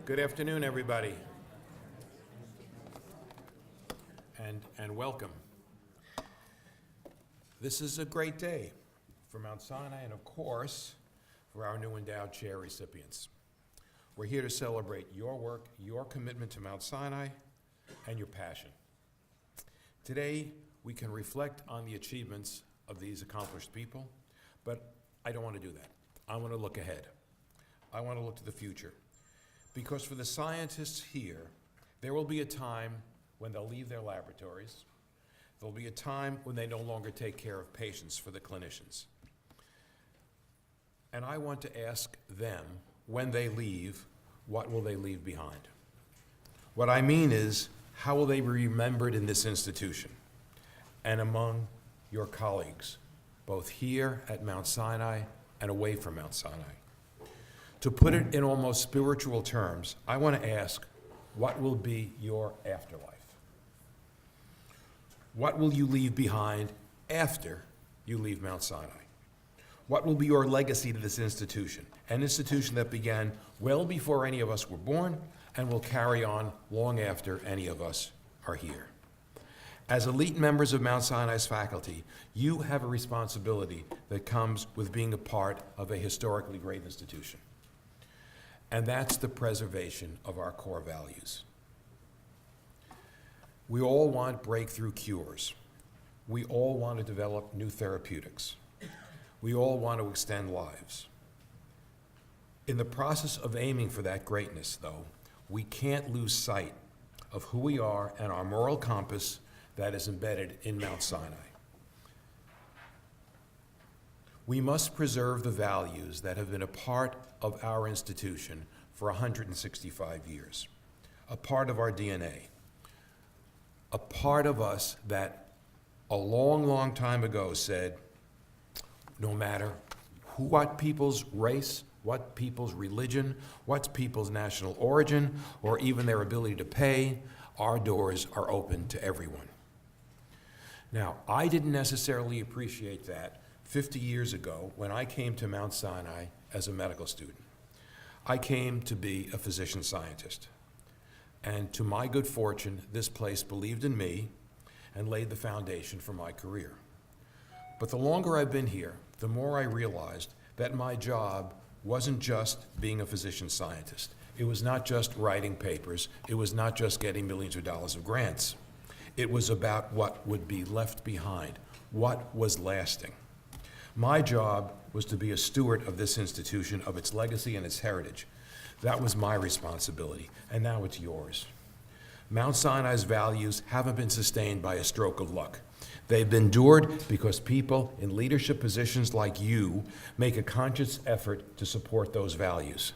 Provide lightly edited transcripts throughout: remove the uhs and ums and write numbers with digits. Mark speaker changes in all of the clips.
Speaker 1: Good afternoon, everybody, and welcome. This is a great day for Mount Sinai and, of course, for our new endowed chair recipients. We're here to celebrate your work, your commitment to Mount Sinai, and your passion. Today, we can reflect on the achievements of these accomplished people, but I don't want to do that. I want to look ahead. I want to look to the future. Because for the scientists here, there will be a time when they'll leave their laboratories. There'll be a time when they no longer take care of patients for the clinicians. And I want to ask them, when they leave, what will they leave behind? What I mean is, how will they be remembered in this institution and among your colleagues, both here at Mount Sinai and away from Mount Sinai? To put it in almost spiritual terms, I want to ask, what will be your afterlife? What will you leave behind after you leave Mount Sinai? What will be your legacy to this institution? An institution that began well before any of us were born and will carry on long after any of us are here. As elite members of Mount Sinai's faculty, you have a responsibility that comes with being a part of a historically great institution. And that's the preservation of our core values. We all want breakthrough cures. We all want to develop new therapeutics. We all want to extend lives. In the process of aiming for that greatness, though, we can't lose sight of who we are and our moral compass that is embedded in Mount Sinai. We must preserve the values that have been a part of our institution for 165 years, a part of our DNA, a part of us that a long, long time ago said, no matter what people's race, what people's religion, what people's national origin, or even their ability to pay, our doors are open to everyone. Now, I didn't necessarily appreciate that 50 years ago when I came to Mount Sinai as a medical student. I came to be a physician scientist. And to my good fortune, this place believed in me and laid the foundation for my career. But the longer I've been here, the more I realized that my job wasn't just being a physician scientist. It was not just writing papers. It was not just getting millions of dollars of grants. It was about what would be left behind, what was lasting. My job was to be a steward of this institution, of its legacy and its heritage. That was my responsibility, and now it's yours. Mount Sinai's values haven't been sustained by a stroke of luck. They've been endured because people in leadership positions like you make a conscious effort to support those values.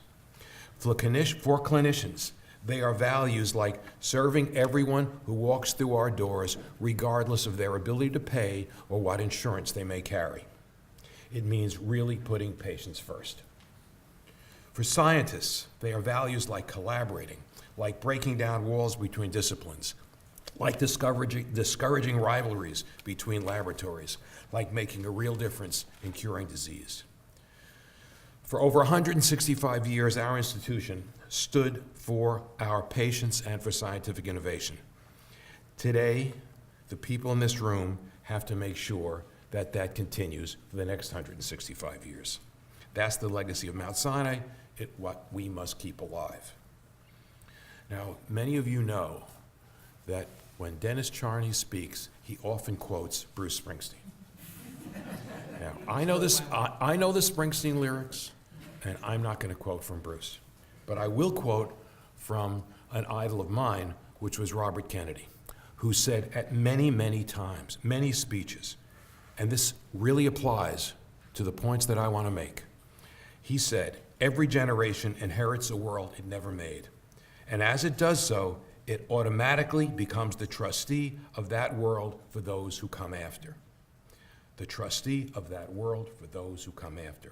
Speaker 1: For clinicians, they are values like serving everyone who walks through our doors, regardless of their ability to pay or what insurance they may carry. It means really putting patients first. For scientists, they are values like collaborating, like breaking down walls between disciplines, like discouraging rivalries between laboratories, like making a real difference in curing disease. For over 165 years, our institution stood for our patients and for scientific innovation. Today, the people in this room have to make sure that that continues for the next 165 years. That's the legacy of Mount Sinai, what we must keep alive. Now, many of you know that when Dennis Charney speaks, he often quotes Bruce Springsteen. Now, I know the Springsteen lyrics, and I'm not going to quote from Bruce, but I will quote from an idol of mine, which was Robert Kennedy, who said at many, many times, many speeches, and this really applies to the points that I want to make. He said, every generation inherits a world it never made. And as it does so, it automatically becomes the trustee of that world for those who come after. The trustee of that world for those who come after.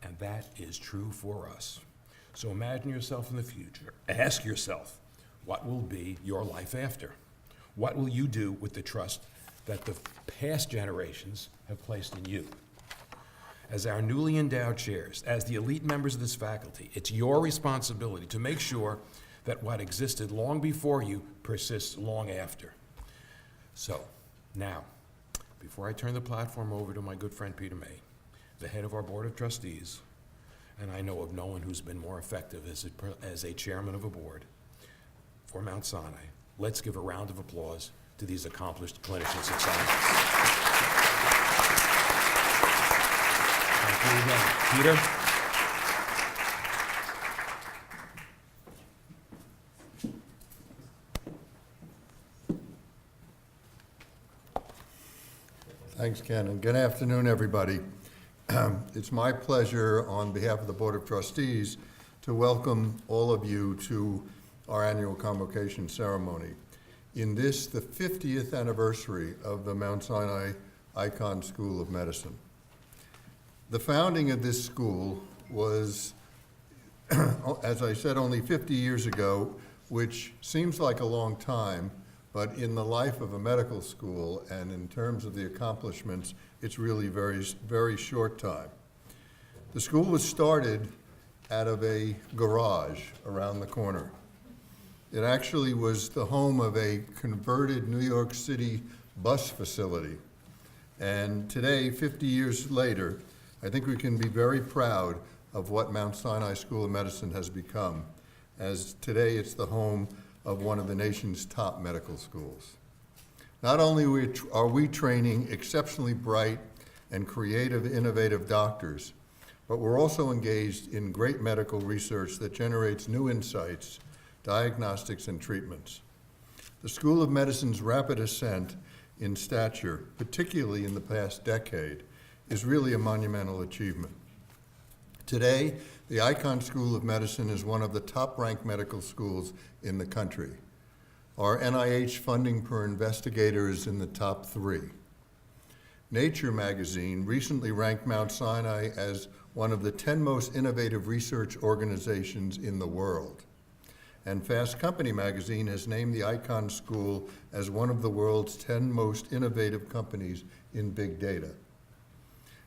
Speaker 1: And that is true for us. So imagine yourself in the future. Ask yourself, what will be your life after? What will you do with the trust that the past generations have placed in you? as our newly endowed chairs, as the elite members of this faculty, it's your responsibility to make sure that what existed long before you persists long after. So, now, before I turn the platform over to my good friend Peter May, the head of our Board of Trustees, and I know of no one who's been more effective as a chairman of a board for Mount Sinai, let's give a round of applause to these accomplished clinicians and scientists. Thank you again. Peter?
Speaker 2: Thanks, Ken, and good afternoon, everybody. It's my pleasure on behalf of the Board of Trustees to welcome all of you to our annual convocation ceremony. In this, the 50th anniversary of the Mount Sinai Icahn School of Medicine. The founding of this school was, as I said, only 50 years ago, which seems like a long time, but in the life of a medical school and in terms of the accomplishments, it's really very, very short time. The school was started out of a garage around the corner. It actually was the home of a converted New York City bus facility. And today, 50 years later, I think we can be very proud of what Mount Sinai School of Medicine has become, as today it's the home of one of the nation's top medical schools. Not only are we training exceptionally bright and creative, innovative doctors, but we're also engaged in great medical research that generates new insights, diagnostics, and treatments. The School of Medicine's rapid ascent in stature, particularly in the past decade, is really a monumental achievement. Today, the Icahn School of Medicine is one of the top-ranked medical schools in the country. Our NIH funding per investigator is in the top 3. Nature magazine recently ranked Mount Sinai as one of the 10 most innovative research organizations in the world. And Fast Company magazine has named the Icahn School as one of the world's 10 most innovative companies in big data.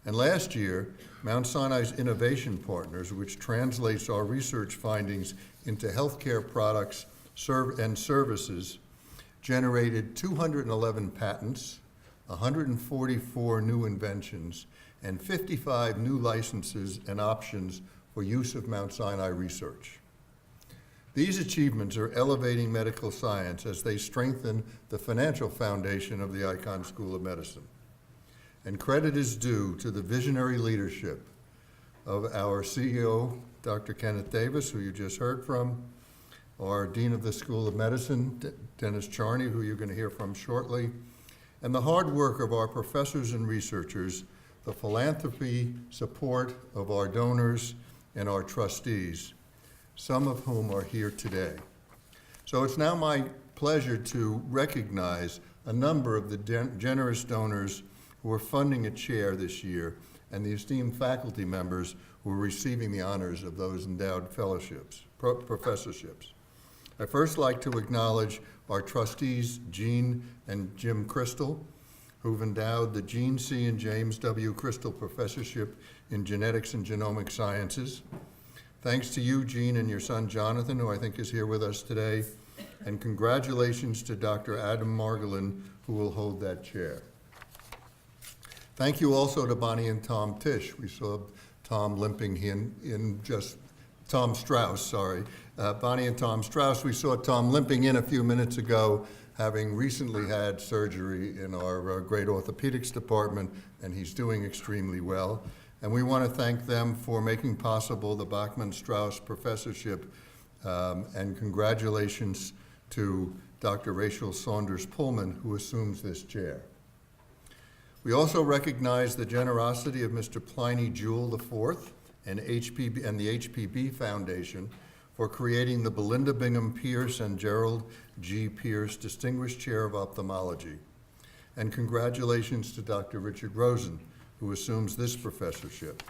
Speaker 2: And last year, Mount Sinai's Innovation Partners, which translates our research findings into healthcare products and services, generated 211 patents, 144 new inventions, and 55 new licenses and options for use of Mount Sinai research. These achievements are elevating medical science as they strengthen the financial foundation of the Icahn School of Medicine. And credit is due to the visionary leadership of our CEO, Dr. Kenneth Davis, who you just heard from, our Dean of the School of Medicine, Dennis Charney, who you're going to hear from shortly, and the hard work of our professors and researchers, the philanthropy support of our donors and our trustees, some of whom are here today. So it's now my pleasure to recognize a number of the generous donors who are funding a chair this year, and the esteemed faculty members who are receiving the honors of those endowed fellowships, professorships. I'd first like to acknowledge our trustees, Jean and Jim Crystal, who've endowed the Jean C. and James W. Crystal Professorship in Genetics and Genomic Sciences. Thanks to you, Jean, and your son, Jonathan, who I think is here with us today, and congratulations to Dr. Adam Margolin, who will hold that chair. Thank you also to Bonnie and Tom Tisch. We saw Tom limping Tom Strauss, sorry. Bonnie and Tom Strauss, we saw Tom limping in a few minutes ago, having recently had surgery in our great orthopedics department, and he's doing extremely well. And we want to thank them for making possible the Bachman-Strauss Professorship, and congratulations to Dr. Rachel Saunders-Pullman, who assumes this chair. We also recognize the generosity of Mr. Pliny Jewell IV and the HPB Foundation for creating the Belinda Bingham Pierce and Gerald G. Pierce Distinguished Chair of Ophthalmology. And congratulations to Dr. Richard Rosen, who assumes this professorship.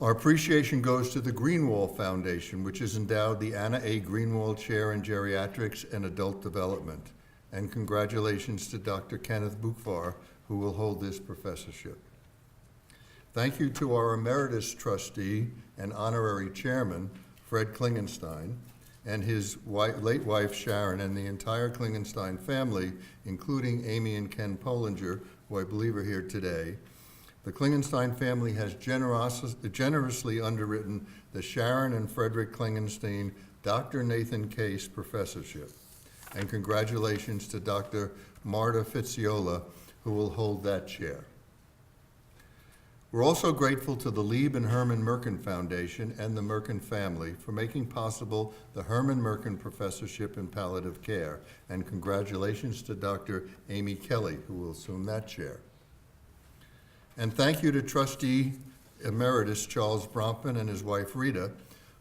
Speaker 2: Our appreciation goes to the Greenwall Foundation, which has endowed the Anna A. Greenwall Chair in Geriatrics and Adult Development. And congratulations to Dr. Kenneth Bukvar, who will hold this professorship. Thank you to our emeritus trustee and honorary chairman, Fred Klingenstein, and his late wife Sharon, and the entire Klingenstein family, including Amy and Ken Polinger, who I believe are here today. The Klingenstein family has generously underwritten the Sharon and Frederick Klingenstein Dr. Nathan Case Professorship. And congratulations to Dr. Marta Fitziola, who will hold that chair. We're also grateful to the Lieb and Herman Merkin Foundation and the Merkin family for making possible the Herman Merkin Professorship in Palliative Care, and congratulations to Dr. Amy Kelly, who will assume that chair. And thank you to Trustee Emeritus Charles Bronfman and his wife Rita,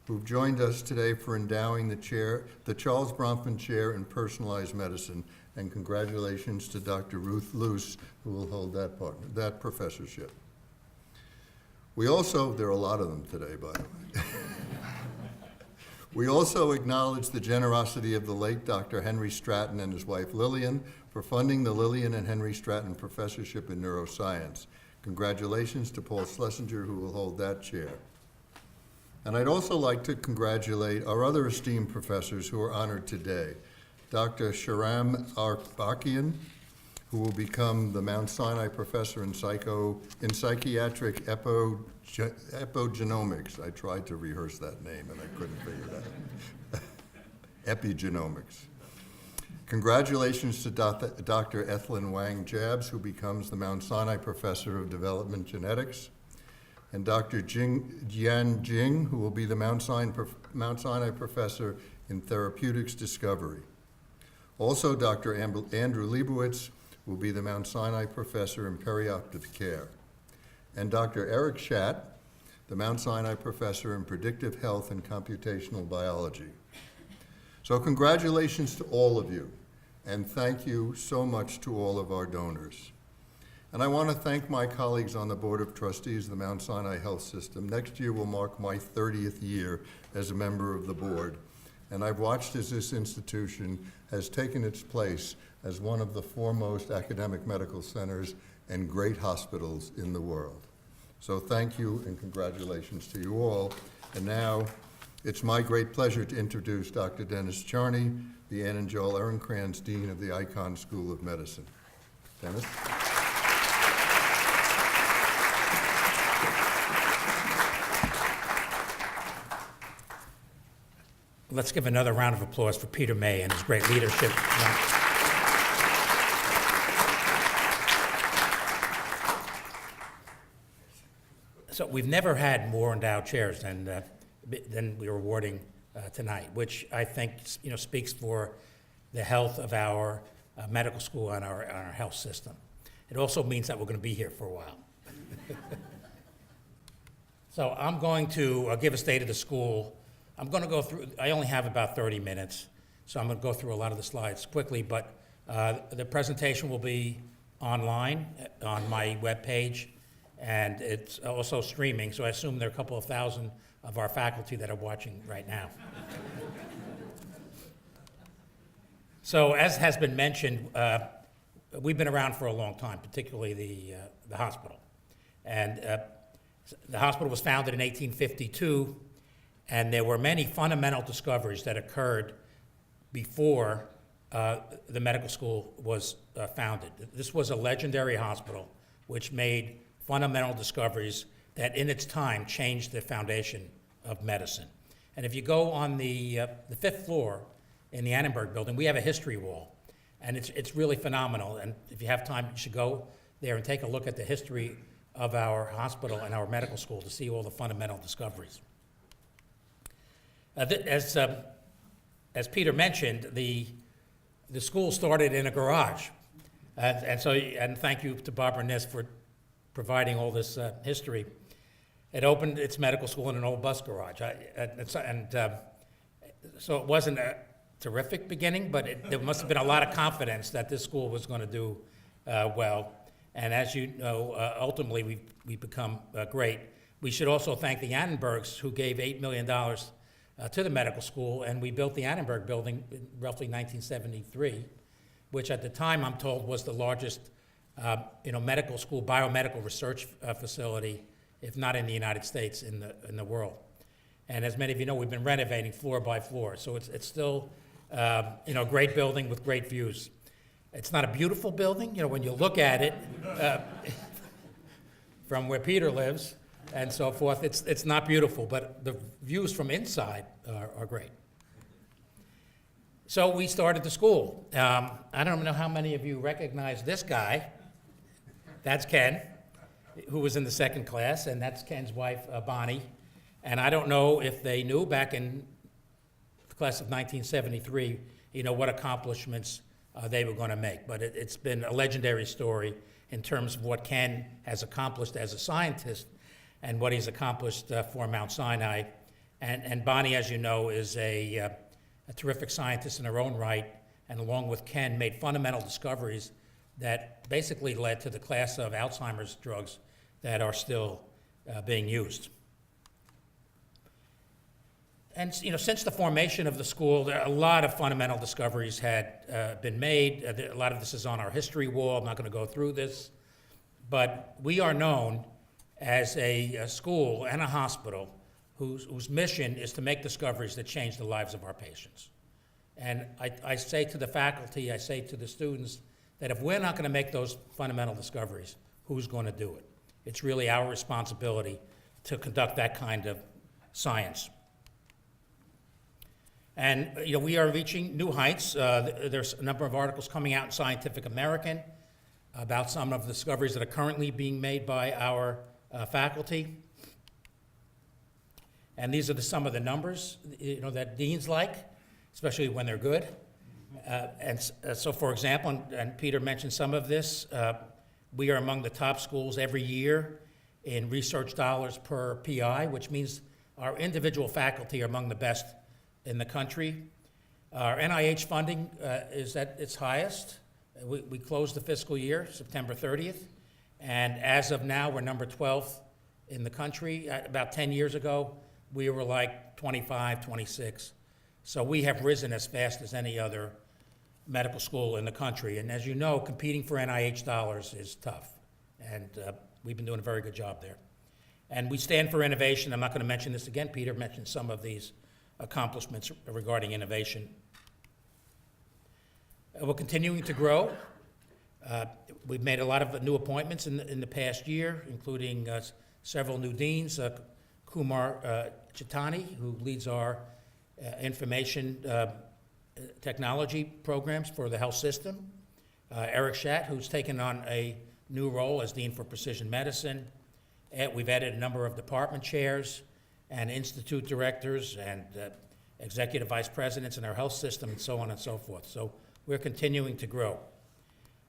Speaker 2: who've joined us today for endowing the Charles Bronfman Chair in Personalized Medicine, and congratulations to Dr. Ruth Luce, who will hold that professorship. We also, there are a lot of them today, by the way. We also acknowledge the generosity of the late Dr. Henry Stratton and his wife Lillian for funding the Lillian and Henry Stratton Professorship in Neuroscience. Congratulations to Paul Schlesinger, who will hold that chair. And I'd also like to congratulate our other esteemed professors who are honored today. Dr. Sharam Arbakian, who will become the Mount Sinai Professor in Psychiatric Epigenomics. I tried to rehearse that name and I couldn't figure it out. Epigenomics. Congratulations to Dr. Ethelyn Wang Jabs, who becomes the Mount Sinai Professor of Development Genetics, and Dr. Jian Jing, who will be the Mount Sinai Professor in Therapeutics Discovery. Also, Dr. Andrew Leibowitz will be the Mount Sinai Professor in Perioperative Care, and Dr. Eric Schatt, the Mount Sinai Professor in Predictive Health and Computational Biology. So congratulations to all of you, and thank you so much to all of our donors. And I want to thank my colleagues on the Board of Trustees of the Mount Sinai Health System. Next year will mark my 30th year as a member of the board, and I've watched as this institution has taken its place as one of the foremost academic medical centers and great hospitals in the world. So thank you and congratulations to you all. And now, it's my great pleasure to introduce Dr. Dennis Charney, the Ann and Joel Ehrenkrantz Dean of the Icahn School of Medicine. Dennis?
Speaker 3: Let's give another round of applause for Peter May and his great leadership. So we've never had more endowed chairs than we're awarding tonight, which I think speaks for the health of our medical school and our health system. It also means that we're going to be here for a while. So I'm going to give a state of the school. I'm going to go through, I only have about 30 minutes, so I'm going to go through a lot of the slides quickly, but the presentation will be online on my webpage, and it's also streaming, so I assume there are a couple of thousand of our faculty that are watching right now. So as has been mentioned, we've been around for a long time, particularly the hospital. And the hospital was founded in 1852, and there were many fundamental discoveries that occurred before the medical school was founded. This was a legendary hospital which made fundamental discoveries that in its time changed the foundation of medicine. And if you go on the 5th floor in the Annenberg building, we have a history wall, and it's really phenomenal. And if you have time, you should go there and take a look at the history of our hospital and our medical school to see all the fundamental discoveries. As Peter mentioned, the school started in a garage, and thank you to Barbara Niss for providing all this history. It opened its medical school in an old bus garage, so it wasn't a terrific beginning, but there must have been a lot of confidence that this school was going to do well. And as you know, ultimately we've become great. We should also thank the Annenbergs, who gave $8 million to the medical school, and we built the Annenberg building in roughly 1973, which at the time I'm told was the largest medical school biomedical research facility if not in the United States, in the world. And as many of you know, we've been renovating floor by floor, so it's still a great building with great views. It's not a beautiful building, when you look at it from where Peter lives and so forth, it's not beautiful, but the views from inside are great. So we started the school. I don't know how many of you recognize this guy. That's Ken, who was in the second class, and that's Ken's wife, Bonnie. And I don't know if they knew back in the class of 1973, what accomplishments they were going to make. But it's been a legendary story in terms of what Ken has accomplished as a scientist and what he's accomplished for Mount Sinai. And Bonnie, as you know, is a terrific scientist in her own right, and along with Ken, made fundamental discoveries that basically led to the class of Alzheimer's drugs that are still being used. And since the formation of the school, a lot of fundamental discoveries had been made. A lot of this is on our history wall. I'm not going to go through this. But we are known as a school and a hospital whose mission is to make discoveries that change the lives of our patients. And I say to the faculty, I say to the students, that if we're not going to make those fundamental discoveries, who's going to do it? It's really our responsibility to conduct that kind of science. And we are reaching new heights. There's a number of articles coming out in Scientific American about some of the discoveries that are currently being made by our faculty. And these are some of the numbers that deans like, especially when they're good. So for example, and Peter mentioned some of this, we are among the top schools every year in research dollars per PI, which means our individual faculty are among the best in the country. Our NIH funding is at its highest. We closed the fiscal year, September 30th, and as of now, we're number 12th in the country. About 10 years ago, we were like 25, 26. So we have risen as fast as any other medical school in the country. And as you know, competing for NIH dollars is tough, and we've been doing a very good job there. And we stand for innovation. I'm not going to mention this again. Peter mentioned some of these accomplishments regarding innovation. We're continuing to grow. We've made a lot of new appointments in the past year, including several new deans, Kumar Chitani, who leads our information technology programs for the health system, Eric Schatt, who's taken on a new role as Dean for Precision Medicine. We've added a number of department chairs and institute directors and executive vice presidents in our health system and so on and so forth. So we're continuing to grow.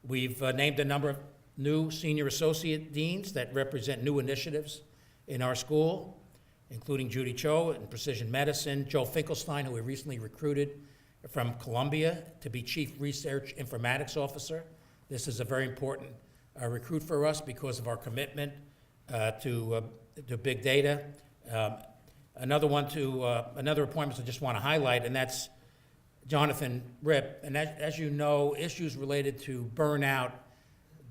Speaker 3: We've named a number of new senior associate deans that represent new initiatives in our school, including Judy Cho in precision medicine, Joe Finkelstein, who we recently recruited from Columbia to be Chief Research Informatics Officer. This is a very important recruit for us because of our commitment to big data. Another appointment I just want to highlight, and that's Jonathan Ripp. And as you know, issues related to burnout,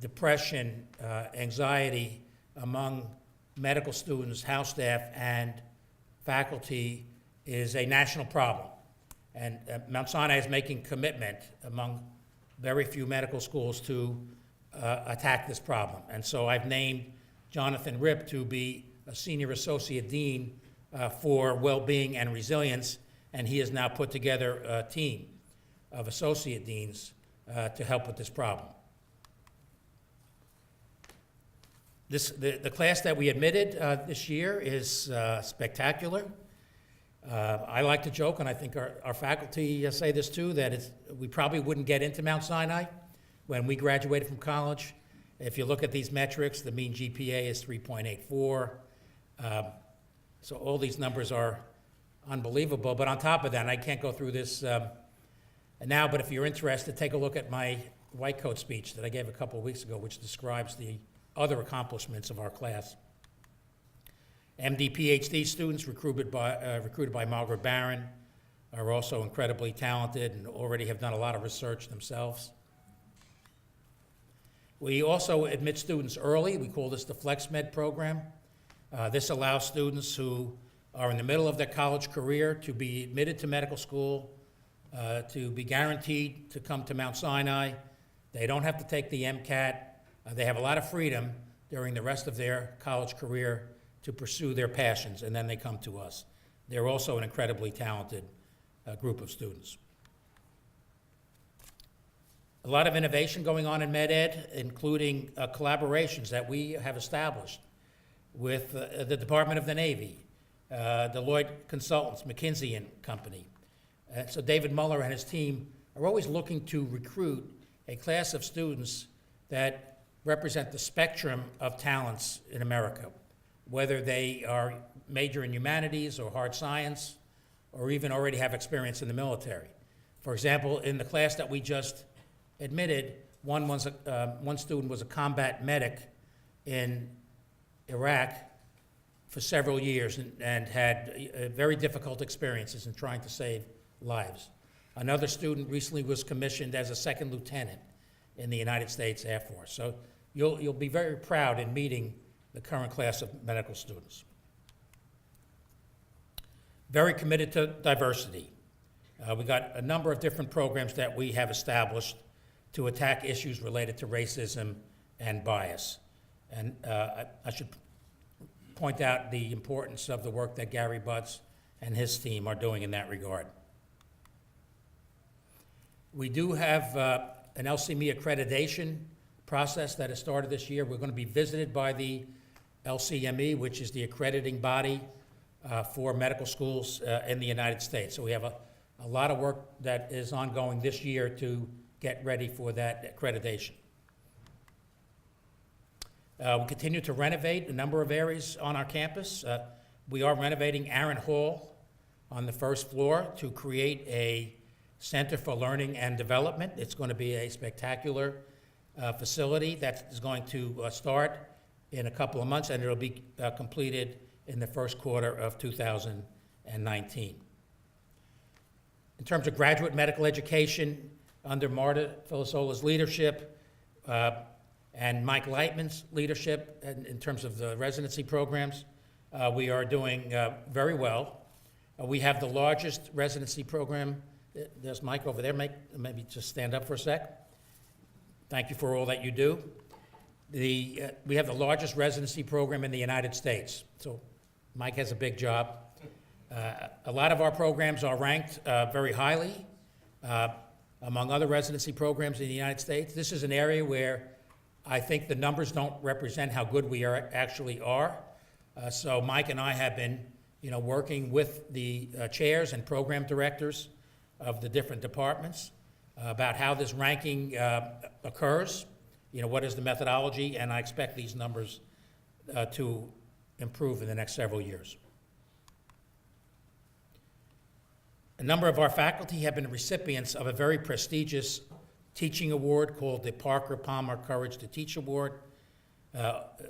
Speaker 3: depression, anxiety among medical students, house staff, and faculty is a national problem. And Mount Sinai is making commitment among very few medical schools to attack this problem. And so I've named Jonathan Ripp to be a senior associate dean for well-being and resilience, and he has now put together a team of associate deans to help with this problem. The class that we admitted this year is spectacular. I like to joke, and I think our faculty say this too, that we probably wouldn't get into Mount Sinai when we graduated from college. If you look at these metrics, the mean GPA is 3.84. So all these numbers are unbelievable. But on top of that, and I can't go through this now, but if you're interested, take a look at my white coat speech that I gave a couple of weeks ago, which describes the other accomplishments of our class. MD, PhD students recruited by Margaret Barron are also incredibly talented and already have done a lot of research themselves. We also admit students early. We call this the FlexMed program. This allows students who are in the middle of their college career to be admitted to medical school, to be guaranteed to come to Mount Sinai. They don't have to take the MCAT. They have a lot of freedom during the rest of their college career to pursue their passions, and then they come to us. They're also an incredibly talented group of students. A lot of innovation going on in med ed, including collaborations that we have established with the Department of the Navy, Deloitte Consultants, McKinsey and Company. So David Muller and his team are always looking to recruit a class of students that represent the spectrum of talents in America, whether they are major in humanities or hard science, or even already have experience in the military. For example, in the class that we just admitted, one student was a combat medic in Iraq for several years and had very difficult experiences in trying to save lives. Another student recently was commissioned as a second lieutenant in the United States Air Force. So you'll be very proud in meeting the current class of medical students. Very committed to diversity. We got a number of different programs that we have established to attack issues related to racism and bias. And I should point out the importance of the work that Gary Butts and his team are doing in that regard. We do have an LCME accreditation process that has started this year. We're going to be visited by the LCME, which is the accrediting body for medical schools in the United States. So we have a lot of work that is ongoing this year to get ready for that accreditation. We continue to renovate a number of areas on our campus. We are renovating Aaron Hall on the first floor to create a Center for Learning and Development. It's going to be a spectacular facility that is going to start in a couple of months, and it'll be completed in the first quarter of 2019. In terms of graduate medical education, under Marta Filisola's leadership and Mike Lightman's leadership in terms of the residency programs, we are doing very well. We have the largest residency program. There's Mike over there. Maybe just stand up for a sec. Thank you for all that you do. We have the largest residency program in the United States. So Mike has a big job. A lot of our programs are ranked very highly among other residency programs in the United States. This is an area where I think the numbers don't represent how good we actually are. So Mike and I have been, working with the chairs and program directors of the different departments about how this ranking occurs. What is the methodology, and I expect these numbers to improve in the next several years. A number of our faculty have been recipients of a very prestigious teaching award called the Parker Palmer Courage to Teach Award.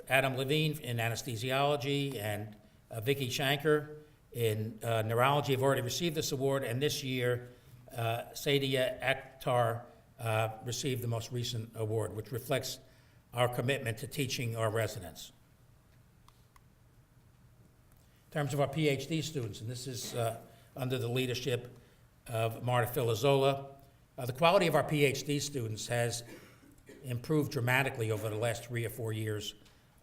Speaker 3: Adam Levine in anesthesiology and Vicki Shanker in neurology have already received this award, and this year Sadia Akhtar received the most recent award, which reflects our commitment to teaching our residents. In terms of our PhD students, and this is under the leadership of Marta Filozola, the quality of our PhD students has improved dramatically over the last 3 or 4 years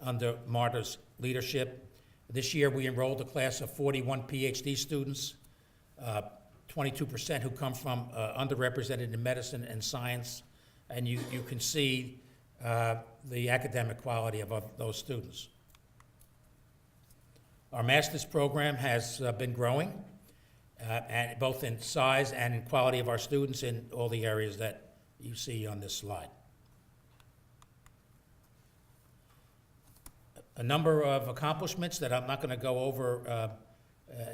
Speaker 3: under Marta's leadership. This year we enrolled a class of 41 PhD students, 22% who come from underrepresented in medicine and science, and you can see the academic quality of those students. Our master's program has been growing, and both in size and in quality of our students in all the areas that you see on this slide. A number of accomplishments that I'm not going to go over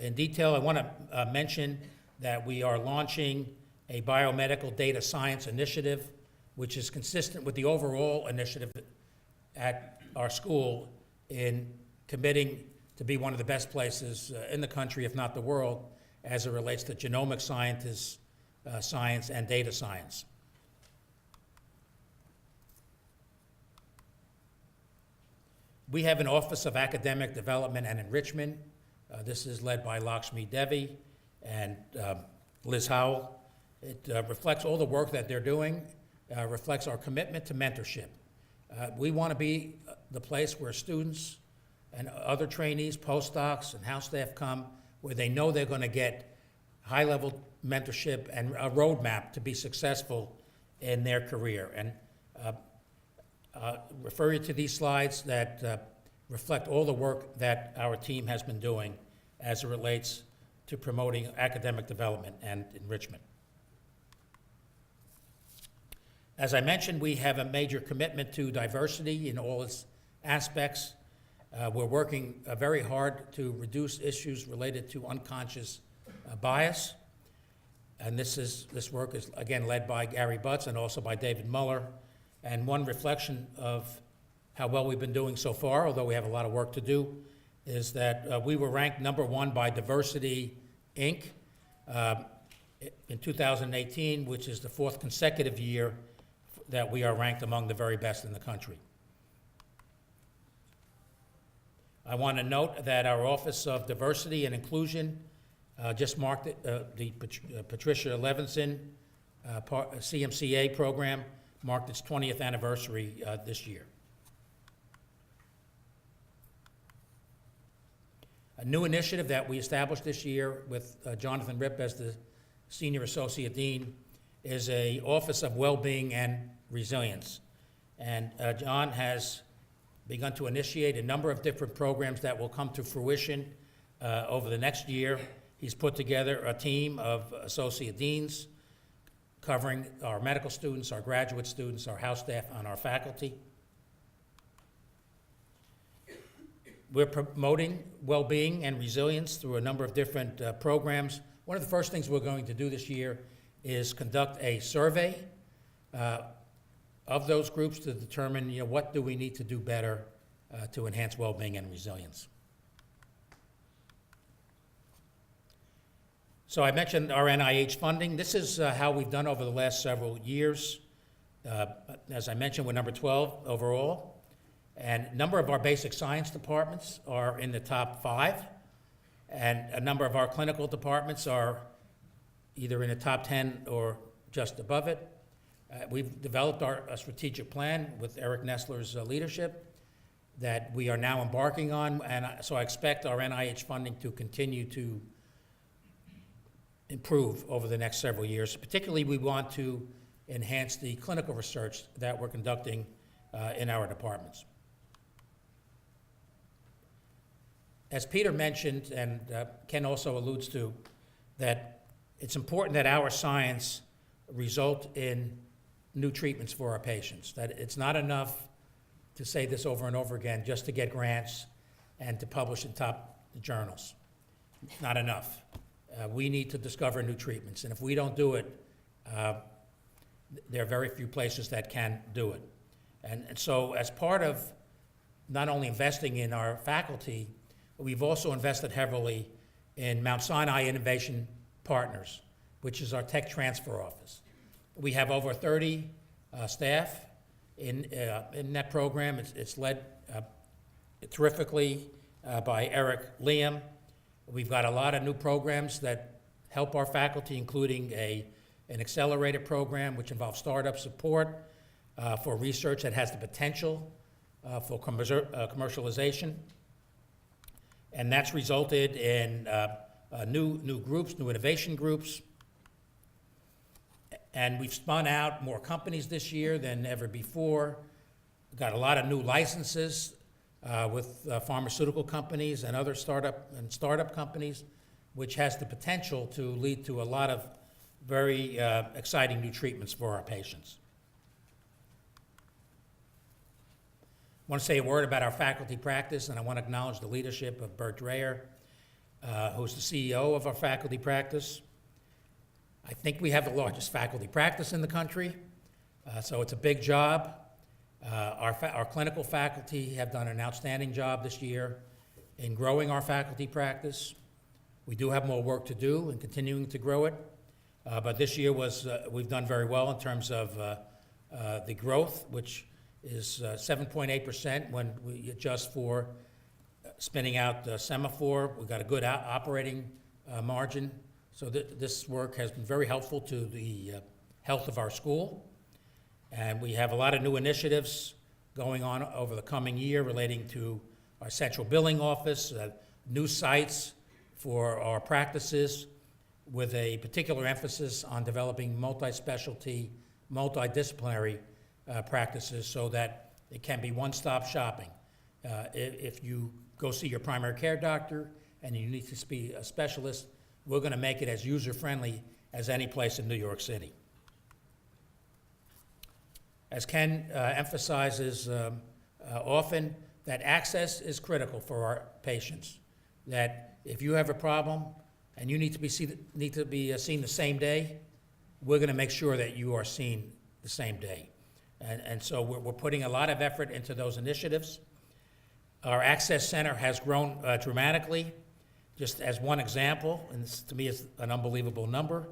Speaker 3: in detail. I want to mention that we are launching a biomedical data science initiative, which is consistent with the overall initiative at our school in committing to be one of the best places in the country, if not the world, as it relates to genomic scientists, science, and data science. We have an Office of Academic Development and Enrichment. This is led by Lakshmi Devi and Liz Howell. It reflects all the work that they're doing, reflects our commitment to mentorship. We want to be the place where students and other trainees, postdocs, and house staff come, where they know they're going to get high-level mentorship and a roadmap to be successful in their career. And refer you to these slides that reflect all the work that our team has been doing as it relates to promoting academic development and enrichment. As I mentioned, we have a major commitment to diversity in all its aspects. We're working very hard to reduce issues related to unconscious bias. And this work is, again, led by Gary Butts and also by David Muller. And one reflection of how well we've been doing so far, although we have a lot of work to do, is that we were ranked #1 by Diversity, Inc. In 2018, which is the 4th consecutive year that we are ranked among the very best in the country. I want to note that our Office of Diversity and Inclusion just marked the Patricia Levinson CMCA program marked its 20th anniversary this year. A new initiative that we established this year with Jonathan Ripp as the Senior Associate Dean is a Office of Wellbeing and Resilience. And John has begun to initiate a number of different programs that will come to fruition over the next year. He's put together a team of associate deans covering our medical students, our graduate students, our house staff, and our faculty. We're promoting well-being and resilience through a number of different programs. One of the first things we're going to do this year is conduct a survey of those groups to determine, what do we need to do better to enhance well-being and resilience. So I mentioned our NIH funding. This is how we've done over the last several years. As I mentioned, we're number 12 overall. And a number of our basic science departments are in the top 5. And a number of our clinical departments are either in the top 10 or just above it. We've developed a strategic plan with Eric Nestler's leadership that we are now embarking on. And so I expect our NIH funding to continue to improve over the next several years. Particularly, we want to enhance the clinical research that we're conducting in our departments. As Peter mentioned, and Ken also alludes to, that it's important that our science result in new treatments for our patients. That it's not enough to say this over and over again just to get grants and to publish in top journals. It's not enough. We need to discover new treatments, and if we don't do it, there are very few places that can do it. And so as part of not only investing in our faculty, we've also invested heavily in Mount Sinai Innovation Partners, which is our tech transfer office. We have over 30 staff in that program. It's led terrifically by Eric Liam. We've got a lot of new programs that help our faculty, including an accelerated program which involves startup support for research that has the potential for commercialization. And that's resulted in new groups, new innovation groups. And we've spun out more companies this year than ever before. We've got a lot of new licenses with pharmaceutical companies and other startup companies, which has the potential to lead to a lot of very exciting new treatments for our patients. I want to say a word about our faculty practice, and I want to acknowledge the leadership of Bert Dreyer, who's the CEO of our faculty practice. I think we have the largest faculty practice in the country, so it's a big job. Our clinical faculty have done an outstanding job this year in growing our faculty practice. We do have more work to do in continuing to grow it, but this year we've done very well in terms of the growth, which is 7.8% when we adjust for spinning out the semaphore. We've got a good operating margin. So this work has been very helpful to the health of our school. And we have a lot of new initiatives going on over the coming year relating to our central billing office, new sites for our practices, with a particular emphasis on developing multi-specialty, multidisciplinary practices so that it can be one-stop shopping. If you go see your primary care doctor and you need to see a specialist, we're going to make it as user-friendly as any place in New York City. As Ken emphasizes often, that access is critical for our patients. That if you have a problem and you need to be seen the same day, we're going to make sure that you are seen the same day. And so we're putting a lot of effort into those initiatives. Our Access Center has grown dramatically. Just as one example, and this to me is an unbelievable number,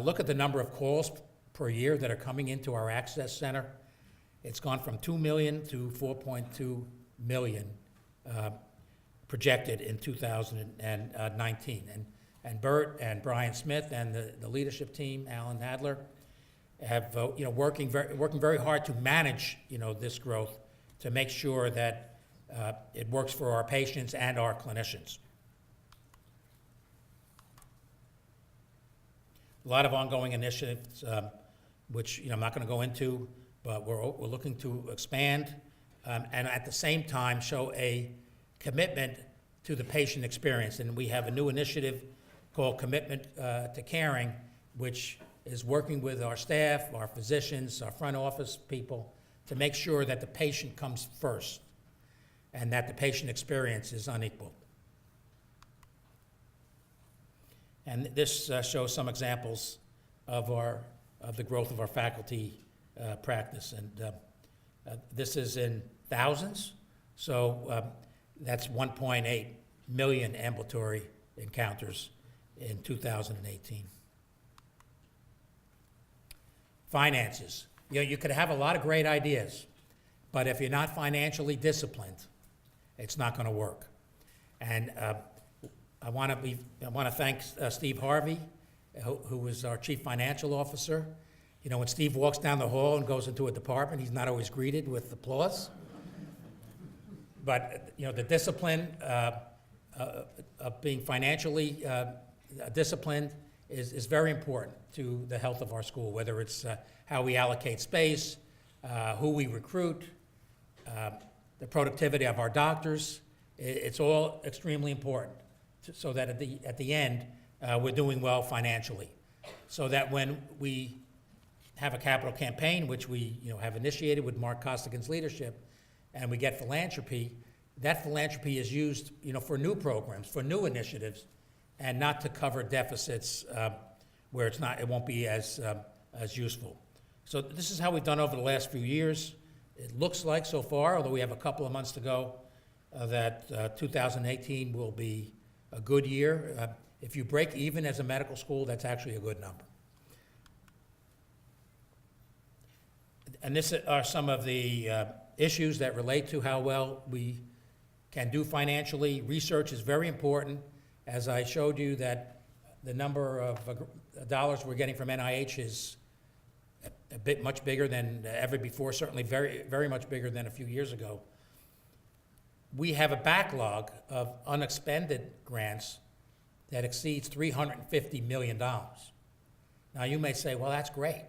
Speaker 3: look at the number of calls per year that are coming into our Access Center. It's gone from 2 million to 4.2 million projected in 2019. And Bert and Brian Smith and the leadership team, Alan Nadler, have working very hard to manage this growth to make sure that it works for our patients and our clinicians. A lot of ongoing initiatives, which I'm not going to go into, but we're looking to expand and at the same time show a commitment to the patient experience. And we have a new initiative called Commitment to Caring, which is working with our staff, our physicians, our front office people to make sure that the patient comes first and that the patient experience is unequaled. And this shows some examples of the growth of our faculty practice. And this is in thousands, so that's 1.8 million ambulatory encounters in 2018. Finances. You could have a lot of great ideas, but if you're not financially disciplined, it's not going to work. And I want to thank Steve Harvey, who is our Chief Financial Officer. When Steve walks down the hall and goes into a department, he's not always greeted with applause. But the discipline of being financially disciplined is very important to the health of our school, whether it's how we allocate space, who we recruit, the productivity of our doctors. It's all extremely important so that at the end, we're doing well financially. So that when we have a capital campaign, which we have initiated with Mark Costigan's leadership, and we get philanthropy, that philanthropy is used for new programs, for new initiatives, and not to cover deficits where it won't be as useful. So this is how we've done over the last few years. It looks like so far, although we have a couple of months to go, that 2018 will be a good year. If you break even as a medical school, that's actually a good number. And this are some of the issues that relate to how well we can do financially. Research is very important. As I showed you that the number of dollars we're getting from NIH is a bit much bigger than ever before, certainly very, very much bigger than a few years ago. We have a backlog of unexpended grants that exceeds $350 million. Now you may say, well, that's great.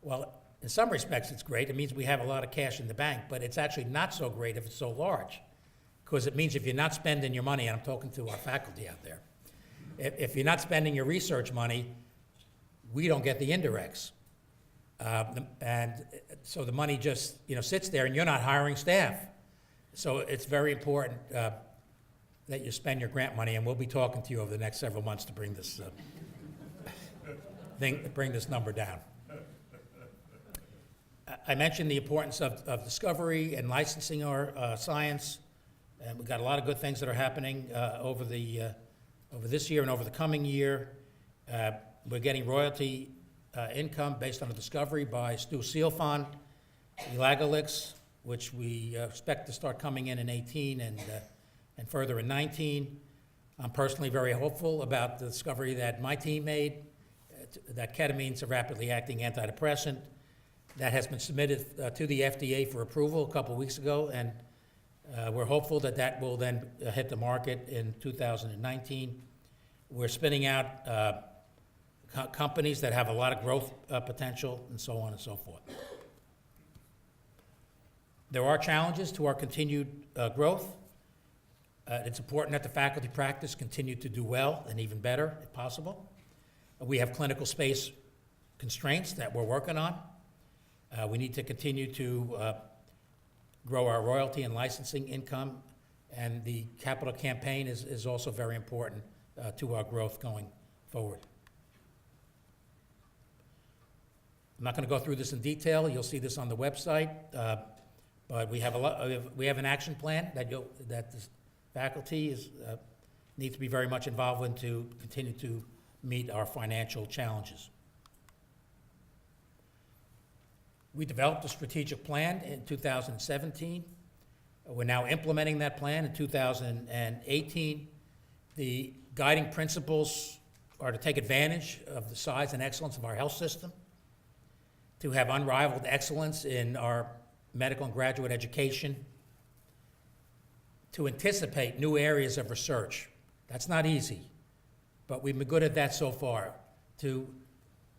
Speaker 3: Well, in some respects it's great. It means we have a lot of cash in the bank, but it's actually not so great if it's so large, because it means if you're not spending your money, and I'm talking to our faculty out there, if you're not spending your research money, we don't get the indirects. And so the money just sits there and you're not hiring staff. So it's very important that you spend your grant money, and we'll be talking to you over the next several months to bring this bring this number down. I mentioned the importance of discovery and licensing our science, and we've got a lot of good things that are happening over this year and over the coming year. We're getting royalty income based on a discovery by Stu Sealfon, Elagolix, which we expect to start coming in 18 and further in 19. I'm personally very hopeful about the discovery that my team made, that ketamine's a rapidly acting antidepressant that has been submitted to the FDA for approval a couple weeks ago, and we're hopeful that that will then hit the market in 2019. We're spinning out companies that have a lot of growth potential, and so on and so forth. There are challenges to our continued growth. It's important that the faculty practice continue to do well and even better if possible. We have clinical space constraints that we're working on. We need to continue to grow our royalty and licensing income, and the capital campaign is also very important to our growth going forward. I'm not going to go through this in detail. You'll see this on the website, but we have an action plan that the faculty needs to be very much involved in to continue to meet our financial challenges. We developed a strategic plan in 2017. We're now implementing that plan in 2018. The guiding principles are to take advantage of the size and excellence of our health system, to have unrivaled excellence in our medical and graduate education, to anticipate new areas of research. That's not easy, but we've been good at that so far. To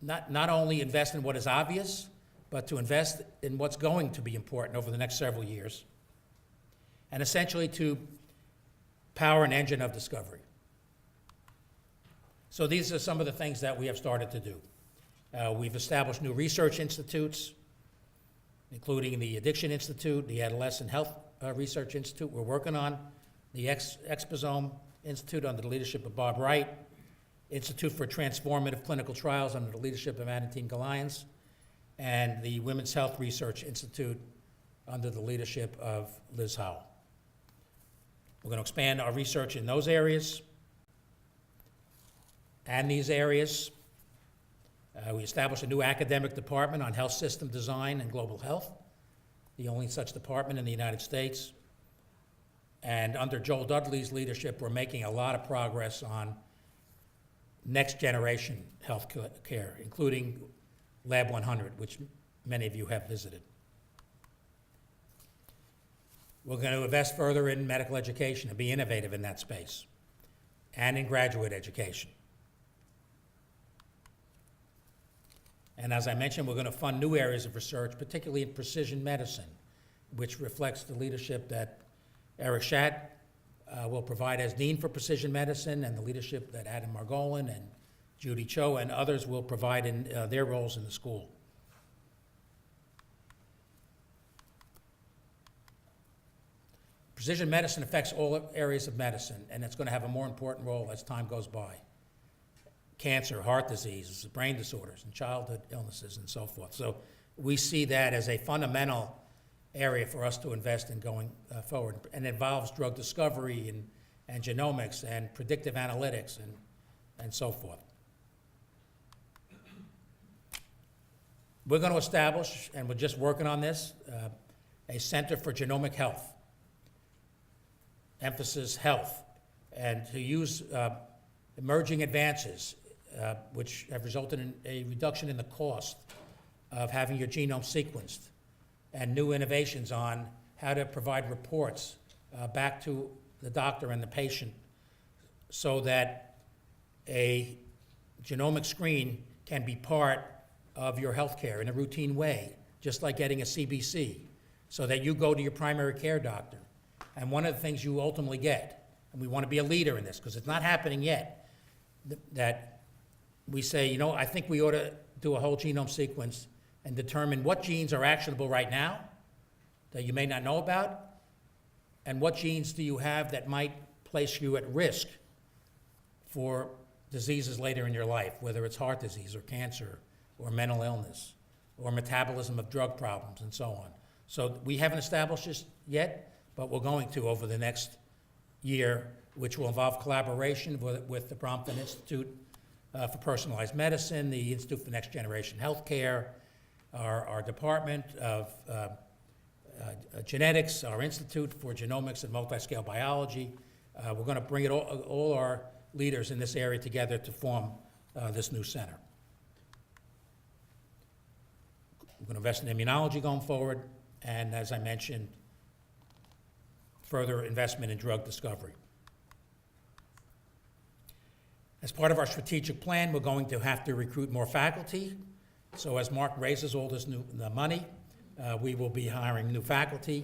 Speaker 3: not only invest in what is obvious, but to invest in what's going to be important over the next several years, and essentially to power an engine of discovery. So these are some of the things that we have started to do. We've established new research institutes, including the Addiction Institute, the Adolescent Health Research Institute. We're working on the Exposome Institute under the leadership of Bob Wright, Institute for Transformative Clinical Trials under the leadership of Adantine Galians, and the Women's Health Research Institute under the leadership of Liz Howell. We're going to expand our research in those areas and these areas. We established a new academic department on health system design and global health, the only such department in the United States. And under Joel Dudley's leadership, we're making a lot of progress on next generation health care, including Lab 100, which many of you have visited. We're going to invest further in medical education and be innovative in that space, and in graduate education. And as I mentioned, we're going to fund new areas of research, particularly in precision medicine, which reflects the leadership that Eric Schadt will provide as Dean for Precision Medicine, and the leadership that Adam Margolin and Judy Cho and others will provide in their roles in the school. Precision medicine affects all areas of medicine, and it's going to have a more important role as time goes by. Cancer, heart diseases, brain disorders, and childhood illnesses, and so forth. So we see that as a fundamental area for us to invest in going forward, and it involves drug discovery and genomics and predictive analytics and so forth. We're going to establish, and we're just working on this, a Center for Genomic Health, emphasis health, and to use emerging advances which have resulted in a reduction in the cost of having your genome sequenced, and new innovations on how to provide reports back to the doctor and the patient, so that a genomic screen can be part of your healthcare in a routine way, just like getting a CBC, so that you go to your primary care doctor. And one of the things you ultimately get, and we want to be a leader in this because it's not happening yet, that we say, you know, I think we ought to do a whole genome sequence and determine what genes are actionable right now that you may not know about, and what genes do you have that might place you at risk for diseases later in your life, whether it's heart disease or cancer or mental illness or metabolism of drug problems and so on. So we haven't established this yet, but we're going to over the next year, which will involve collaboration with the Brompton Institute for Personalized Medicine, the Institute for Next Generation Healthcare, our Department of Genetics, our Institute for Genomics and Multiscale Biology. We're going to bring all our leaders in this area together to form this new center. We're going to invest in immunology going forward, and as I mentioned, further investment in drug discovery. As part of our strategic plan, we're going to have to recruit more faculty. So as Mark raises all this the money, we will be hiring new faculty,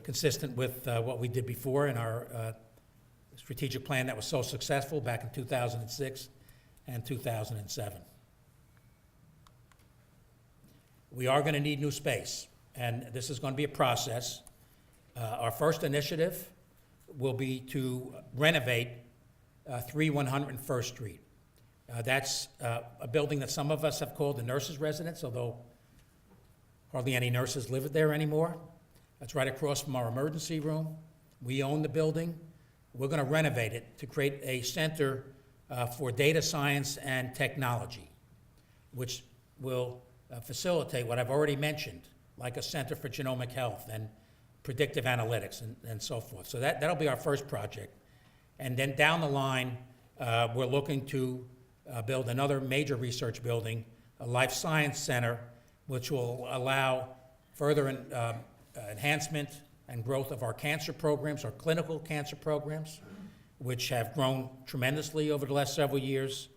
Speaker 3: consistent with what we did before in our strategic plan that was so successful back in 2006 and 2007. We are going to need new space, and this is going to be a process. Our first initiative will be to renovate 101st Street. That's a building that some of us have called the nurses' residence, although hardly any nurses live there anymore. That's right across from our emergency room. We own the building. We're going to renovate it to create a center for data science and technology, which will facilitate what I've already mentioned, like a center for genomic health and predictive analytics and so forth. So that'll be our first project. And then down the line, we're looking to build another major research building, a life science center, which will allow further enhancement and growth of our cancer programs, our clinical cancer programs, which have grown tremendously over the last several years,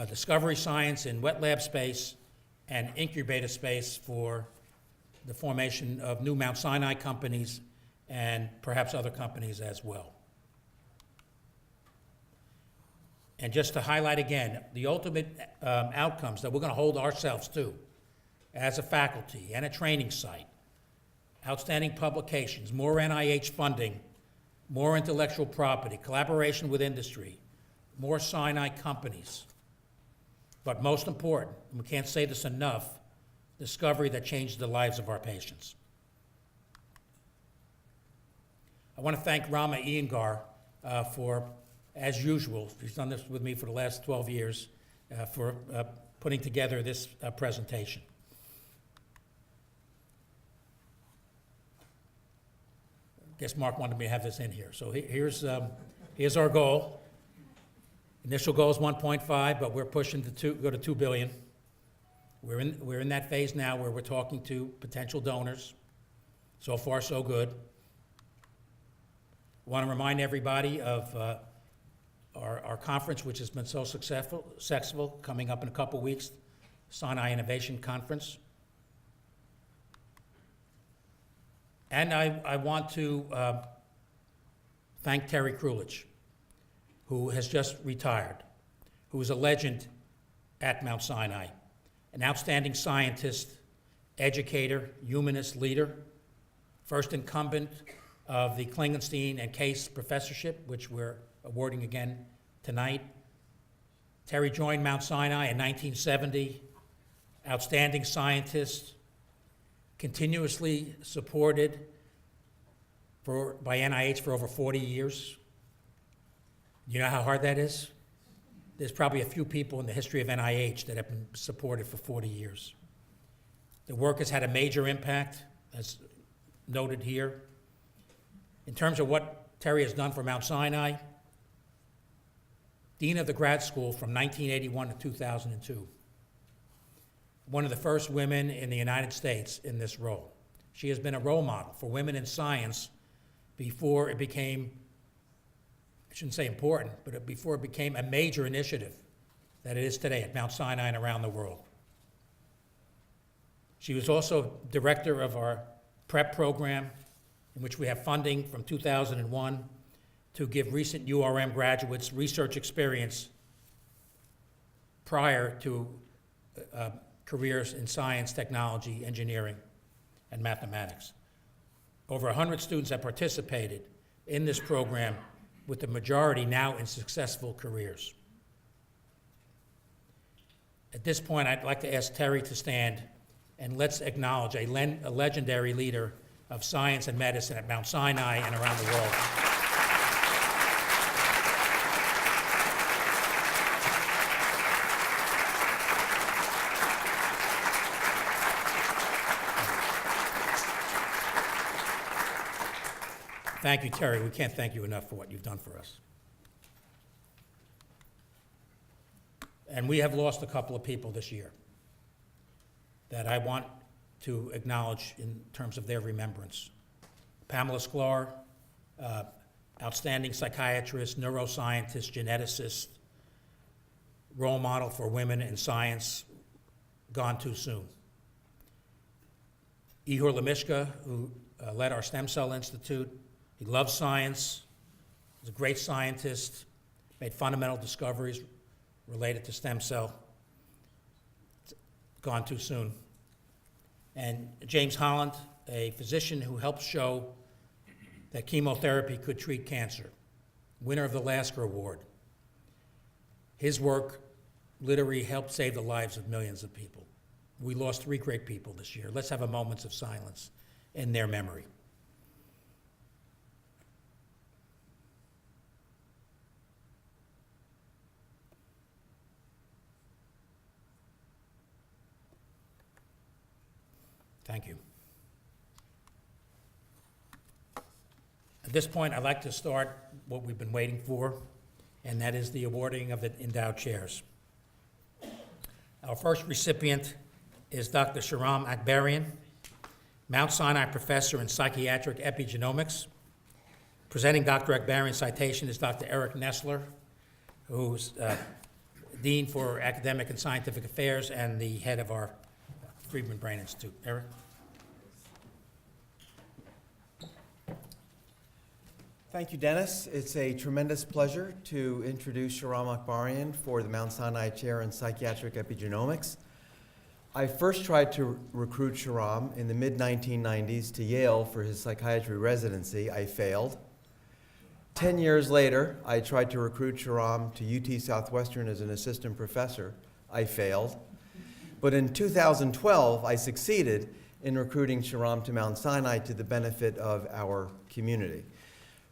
Speaker 3: discovery science in wet lab space, and incubator space for the formation of new Mount Sinai companies and perhaps other companies as well. And just to highlight again, the ultimate outcomes that we're going to hold ourselves to as a faculty and a training site, outstanding publications, more NIH funding, more intellectual property, collaboration with industry, more Sinai companies. But most important, and we can't say this enough, discovery that changed the lives of our patients. I want to thank Rama Iyengar for, as usual, he's done this with me for the last 12 years, for putting together this presentation. I guess Mark wanted me to have this in here. So here's our goal. Initial goal is 1.5, but we're pushing to go to 2 billion. We're in that phase now where we're talking to potential donors. So far, so good. I want to remind everybody of our conference, which has been so successful, coming up in a couple weeks, Sinai Innovation Conference. And I want to thank Terry Krulich, who has just retired, who is a legend at Mount Sinai, an outstanding scientist, educator, humanist leader, first incumbent of the Klingenstein and Case Professorship, which we're awarding again tonight. Terry joined Mount Sinai in 1970, outstanding scientist, continuously supported by NIH for over 40 years. You know how hard that is? There's probably a few people in the history of NIH that have been supported for 40 years. The work has had a major impact, as noted here. In terms of what Terry has done for Mount Sinai, Dean of the grad school from 1981 to 2002. One of the first women in the United States in this role. She has been a role model for women in science before it became, I shouldn't say important, but before it became a major initiative that it is today at Mount Sinai and around the world. She was also director of our PrEP program, in which we have funding from 2001 to give recent URM graduates research experience prior to careers in science, technology, engineering, and mathematics. Over 100 students have participated in this program, with the majority now in successful careers. At this point, I'd like to ask Terry to stand, and let's acknowledge a legendary leader of science and medicine at Mount Sinai and around the world. Thank you, Terry. We can't thank you enough for what you've done for us. And we have lost a couple of people this year that I want to acknowledge in terms of their remembrance. Pamela Sklar, outstanding psychiatrist, neuroscientist, geneticist, role model for women in science, gone too soon. Ihor Lemishka, who led our Stem Cell Institute. He loved science, was a great scientist, made fundamental discoveries related to stem cell. Gone too soon. And James Holland, a physician who helped show that chemotherapy could treat cancer, winner of the Lasker Award. His work literally helped save the lives of millions of people. We lost 3 great people this year. Let's have a moment of silence in their memory. Thank you. At this point, I'd like to start what we've been waiting for, and that is the awarding of the endowed chairs. Our first recipient is Dr. Shahram Akbarian, Mount Sinai professor in psychiatric epigenomics. Presenting Dr. Akbarian's citation is Dr. Eric Nestler, who's Dean for Academic and Scientific Affairs and the head of our Friedman Brain Institute. Eric?
Speaker 4: Thank you, Dennis. It's a tremendous pleasure to introduce Shahram Akbarian for the Mount Sinai Chair in Psychiatric Epigenomics. I first tried to recruit Shahram in the mid-1990s to Yale for his psychiatry residency. I failed. 10 years later, I tried to recruit Shahram to UT Southwestern as an assistant professor. I failed. But in 2012, I succeeded in recruiting Shahram to Mount Sinai to the benefit of our community.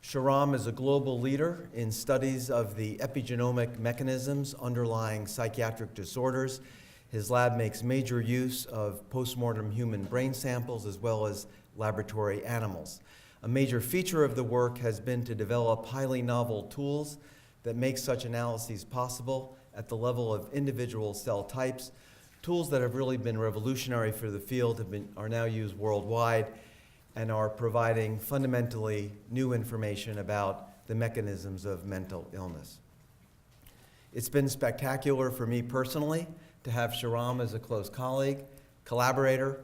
Speaker 4: Shahram is a global leader in studies of the epigenomic mechanisms underlying psychiatric disorders. His lab makes major use of postmortem human brain samples as well as laboratory animals. A major feature of the work has been to develop highly novel tools that make such analyses possible at the level of individual cell types. Tools that have really been revolutionary for the field are now used worldwide and are providing fundamentally new information about the mechanisms of mental illness. It's been spectacular for me personally to have Shahram as a close colleague, collaborator,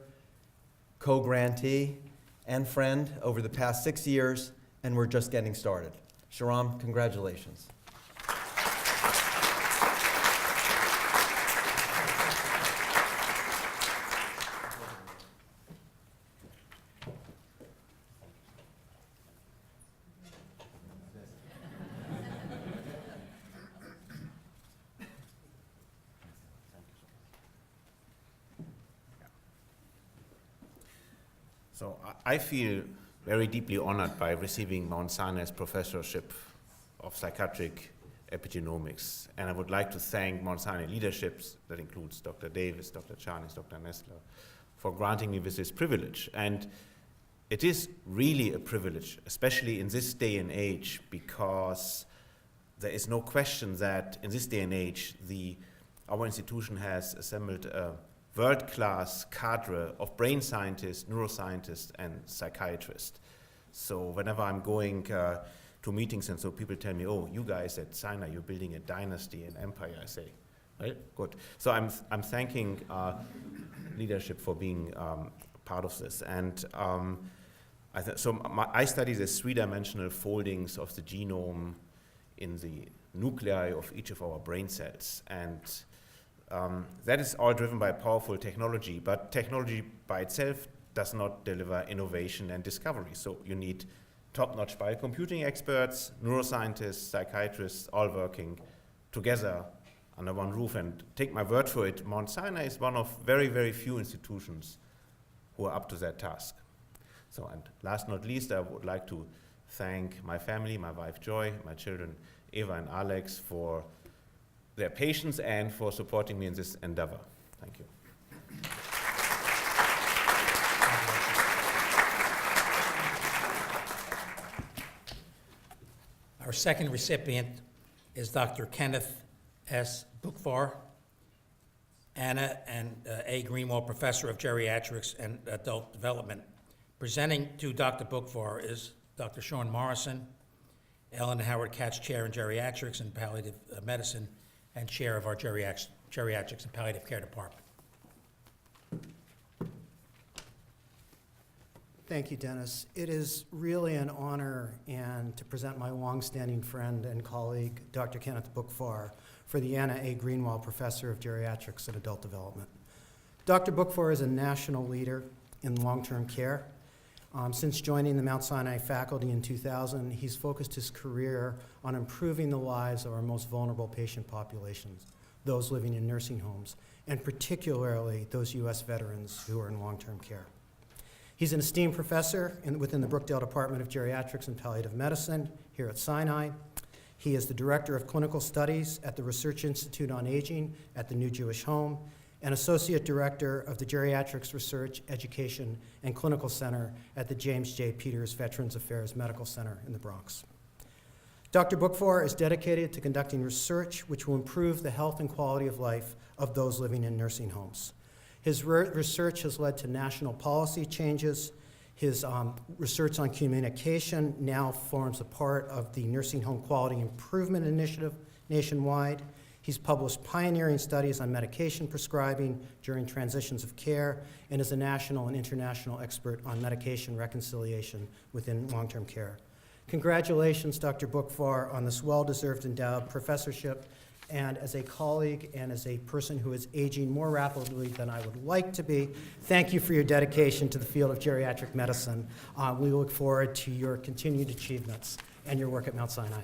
Speaker 4: co-grantee, and friend over the past 6 years, and we're just getting started. Shahram, congratulations.
Speaker 5: So I feel very deeply honored by receiving Mount Sinai's professorship of psychiatric epigenomics. And I would like to thank Mount Sinai leaderships, that includes Dr. Davis, Dr. Charnis, Dr. Nestler, for granting me with this privilege. And it is really a privilege, especially in this day and age, because there is no question that in this day and age, our institution has assembled a world-class cadre of brain scientists, neuroscientists, and psychiatrists. So whenever I'm going to meetings and so people tell me, oh, you guys at Sinai, you're building a dynasty, an empire, I say, well, good. So I'm thanking leadership for being part of this. And I study the 3-dimensional foldings of the genome in the nuclei of each of our brain cells. And that is all driven by powerful technology, but technology by itself does not deliver innovation and discovery. So you need top-notch biocomputing experts, neuroscientists, psychiatrists, all working together under one roof. And take my word for it, Mount Sinai is one of very, very few institutions who are up to that task. So, and last not least, I would like to thank my family, my wife Joy, my children Eva and Alex for their patience and for supporting me in this endeavor. Thank you.
Speaker 3: Our second recipient is Dr. Kenneth S. Bookvar, Anna and A. Greenwald Professor of Geriatrics and Adult Development. Presenting to Dr. Bookvar is Dr. Sean Morrison, Ellen Howard Katz Chair in Geriatrics and Palliative Medicine, and Chair of our Geriatrics and Palliative Care Department.
Speaker 6: Thank you, Dennis. It is really an honor and to present my longstanding friend and colleague, Dr. Kenneth Bookvar, for the Anna A. Greenwald Professor of Geriatrics and Adult Development. Dr. Bookvar is a national leader in long-term care. Since joining the Mount Sinai faculty in 2000, he's focused his career on improving the lives of our most vulnerable patient populations, those living in nursing homes, and particularly those U.S. veterans who are in long-term care. He's an esteemed professor within the Brookdale Department of Geriatrics and Palliative Medicine here at Sinai. He is the Director of Clinical Studies at the Research Institute on Aging at the New Jewish Home and Associate Director of the Geriatrics Research, Education, and Clinical Center at the James J. Peters Veterans Affairs Medical Center in the Bronx. Dr. Bookvar is dedicated to conducting research which will improve the health and quality of life of those living in nursing homes. His research has led to national policy changes. His research on communication now forms a part of the Nursing Home Quality Improvement Initiative nationwide. He's published pioneering studies on medication prescribing during transitions of care and is a national and international expert on medication reconciliation within long-term care. Congratulations, Dr. Bookvar, on this well-deserved endowed professorship. And as a colleague and as a person who is aging more rapidly than I would like to be, thank you for your dedication to the field of geriatric medicine. We look forward to your continued achievements and your work at Mount Sinai.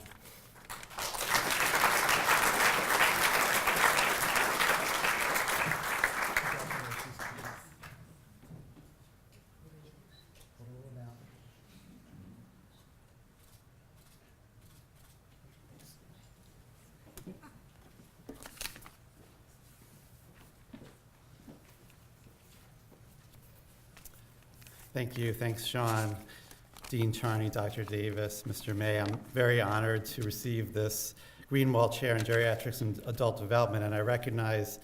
Speaker 7: Thank you. Thanks, Sean, Dean Charney, Dr. Davis, Mr. May. I'm very honored to receive this Greenwald Chair in Geriatrics and Adult Development, and I recognize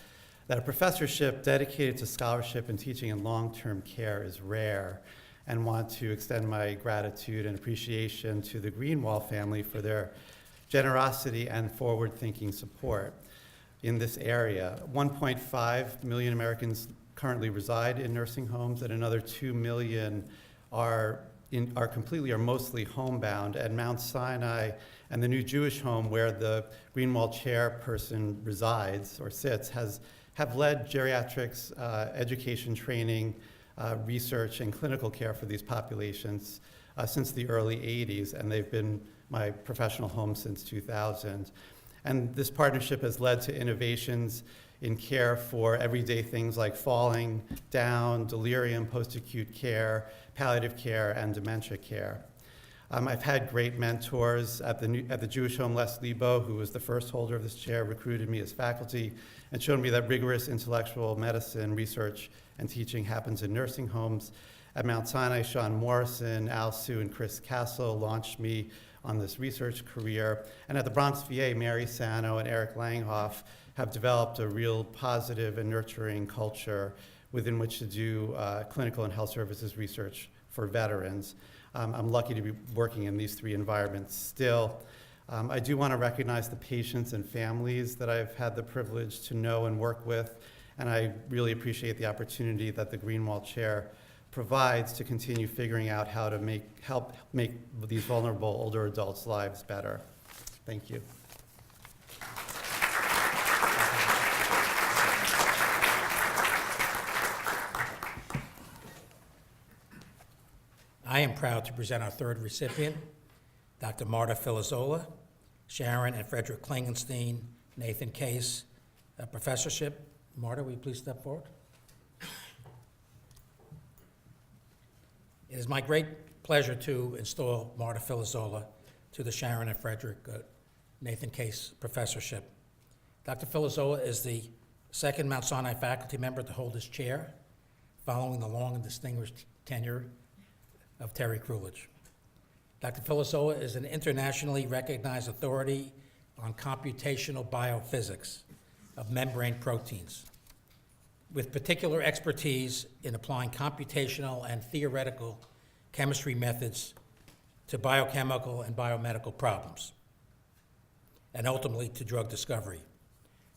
Speaker 7: that a professorship dedicated to scholarship and teaching in long-term care is rare, and want to extend my gratitude and appreciation to the Greenwald family for their generosity and forward-thinking support in this area. 1.5 million Americans currently reside in nursing homes, and another 2 million are mostly homebound. At Mount Sinai and the New Jewish Home, where the Greenwald chairperson resides or sits, have led geriatrics education, training, research, and clinical care for these populations since the early 80s, and they've been my professional home since 2000. And this partnership has led to innovations in care for everyday things like falling down, delirium, post-acute care, palliative care, and dementia care. I've had great mentors at the Jewish Home. Les Lebo, who was the first holder of this chair, recruited me as faculty and showed me that rigorous intellectual medicine research and teaching happens in nursing homes. At Mount Sinai, Sean Morrison, Al Su, and Chris Castle launched me on this research career. And at the Bronx VA, Mary Sano and Eric Langhoff have developed a real positive and nurturing culture within which to do clinical and health services research for veterans. I'm lucky to be working in these three environments still. I do want to recognize the patients and families that I've had the privilege to know and work with, and I really appreciate the opportunity that the Greenwald Chair provides to continue figuring out how to help make these vulnerable older adults' lives better. Thank you.
Speaker 3: I am proud to present our third recipient, Dr. Marta Filizzola, Sharon and Frederick Klingenstein, Nathan Case, professorship. Marta, will you please step forward? It is my great pleasure to install Marta Filizzola to the Sharon and Frederick Nathan Case professorship. Dr. Filizzola is the second Mount Sinai faculty member to hold this chair, following the long and distinguished tenure of Terry Coolidge. Dr. Filisola is an internationally recognized authority on computational biophysics of membrane proteins, with particular expertise in applying computational and theoretical chemistry methods to biochemical and biomedical problems, and ultimately to drug discovery.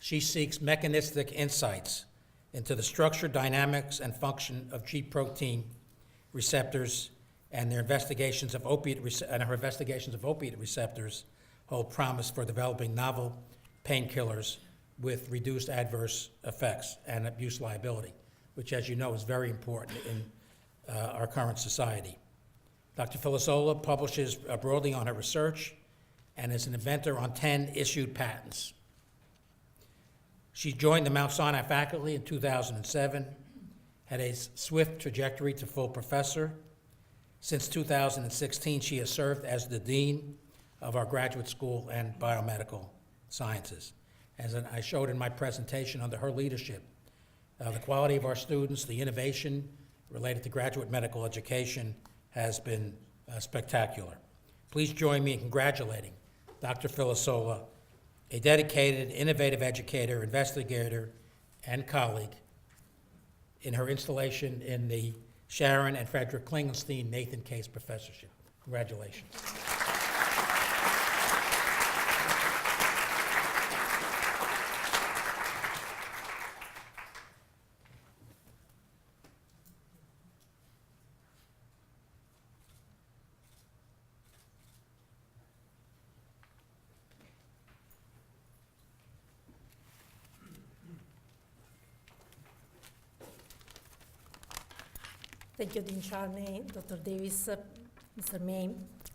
Speaker 3: She seeks mechanistic insights into the structure, dynamics, and function of G protein receptors, and their investigations of opiate receptors hold promise for developing novel painkillers with reduced adverse effects and abuse liability, which, as you know, is very important in our current society. Dr. Filisola publishes broadly on her research and is an inventor on 10 issued patents. She joined the Mount Sinai faculty in 2007, had a swift trajectory to full professor. Since 2016, she has served as the dean of our graduate school and biomedical sciences. As I showed in my presentation, under her leadership, the quality of our students, the innovation related to graduate medical education has been spectacular. Please join me in congratulating Dr. Filisola, a dedicated, innovative educator, investigator, and colleague in her installation in the Sharon and Frederick Klingenstein Nathan Case Professorship. Congratulations.
Speaker 8: Thank you, Dean Charney, Dr. Davis, Mr. May.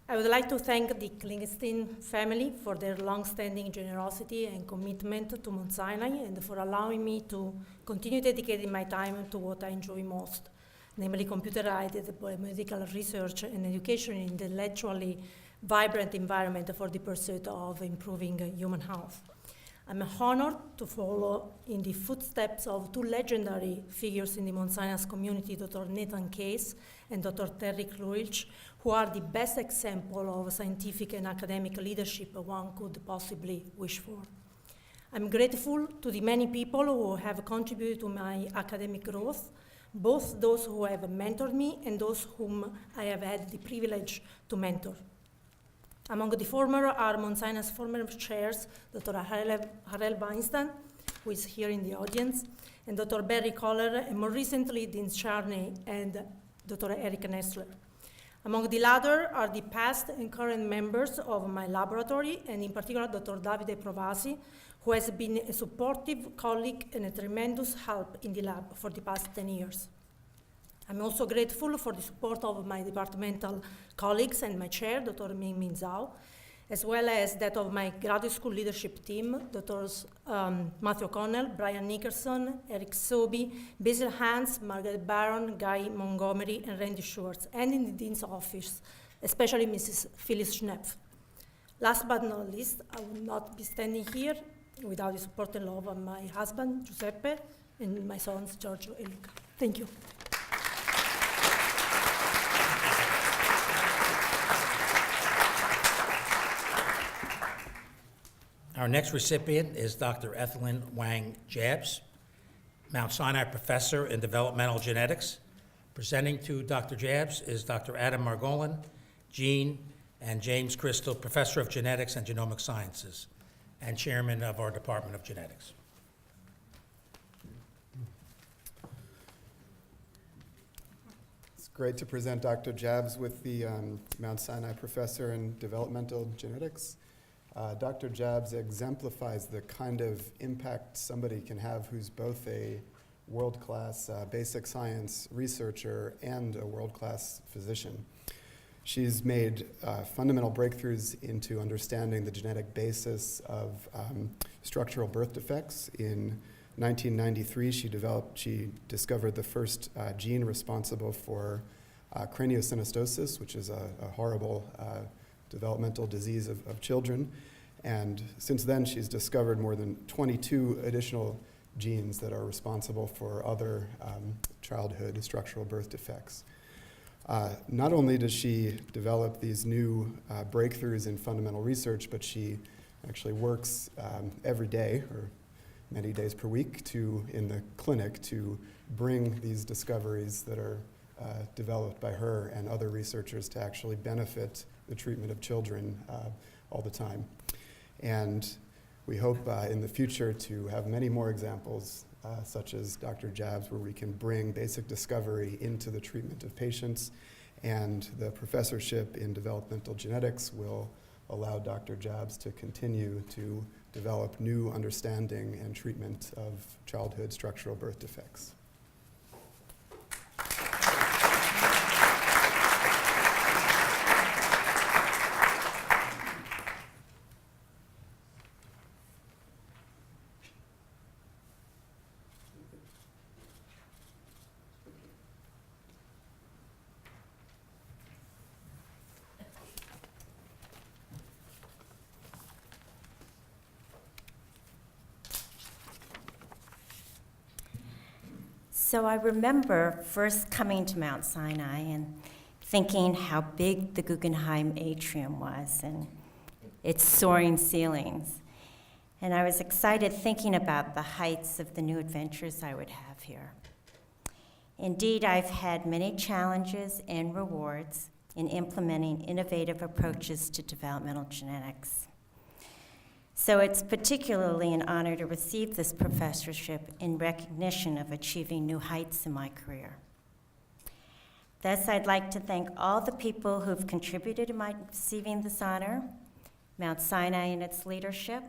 Speaker 8: I would like to thank the Klingenstein family for their long-standing generosity and commitment to Mount Sinai and for allowing me to continue dedicating my time to what I enjoy most, namely computer-aided biomedical research and education in the intellectually vibrant environment for the pursuit of improving human health. I'm honored to follow in the footsteps of two legendary figures in the Mount Sinai community, Dr. Nathan Case and Dr. Terry Cruilch, who are the best example of scientific and academic leadership one could possibly wish for. I'm grateful to the many people who have contributed to my academic growth, both those who have mentored me and those whom I have had the privilege to mentor. Among the former are Mount Sinai's former chairs, Dr. Harel Weinstein, who is here in the audience, and Dr. Barry Kohler, and more recently, Dean Charney and Dr. Eric Nestler. Among the latter are the past and current members of my laboratory, and in particular, Dr. Davide Provasi, who has been a supportive colleague and a tremendous help in the lab for the past 10 years. I'm also grateful for the support of my departmental colleagues and my chair, Dr. Ming-Min Zhao, as well as that of my graduate school leadership team, Drs. Matthew O'Connell, Brian Nickerson, Eric Sobi, Basil Hans, Margaret Barron, Guy Montgomery, and Randy Schwartz, and in the Dean's office, especially Mrs. Phyllis Schnepf. Last but not least, I would not be standing here without the support and love of my husband, Giuseppe, and my sons, Giorgio and Luca. Thank you.
Speaker 3: Our next recipient is Dr. Ethelyn Wang Jabs, Mount Sinai professor in developmental genetics. Presenting to Dr. Jabs is Dr. Adam Margolin, Jean and James Crystal, professor of genetics and genomic sciences, and chairman of our Department of Genetics.
Speaker 9: It's great to present Dr. Jabs with the Mount Sinai professor in developmental genetics. Dr. Jabs exemplifies the kind of impact somebody can have who's both a world-class basic science researcher and a world-class physician. She's made fundamental breakthroughs into understanding the genetic basis of structural birth defects. In 1993, she discovered the first gene responsible for craniosynostosis, which is a horrible developmental disease of children. And since then, she's discovered more than 22 additional genes that are responsible for other childhood structural birth defects. Not only does she develop these new breakthroughs in fundamental research, but she actually works every day, or many days per week, in the clinic to bring these discoveries that are developed by her and other researchers to actually benefit the treatment of children all the time. And we hope in the future to have many more examples, such as Dr. Jabs, where we can bring basic discovery into the treatment of patients. And the professorship in developmental genetics will allow Dr. Jabs to continue to develop new understanding and treatment of childhood structural birth defects.
Speaker 10: So I remember first coming to Mount Sinai and thinking how big the Guggenheim atrium was and its soaring ceilings. And I was excited thinking about the heights of the new adventures I would have here. Indeed, I've had many challenges and rewards in implementing innovative approaches to developmental genetics. So it's particularly an honor to receive this professorship in recognition of achieving new heights in my career. Thus, I'd like to thank all the people who've contributed to my receiving this honor, Mount Sinai and its leadership,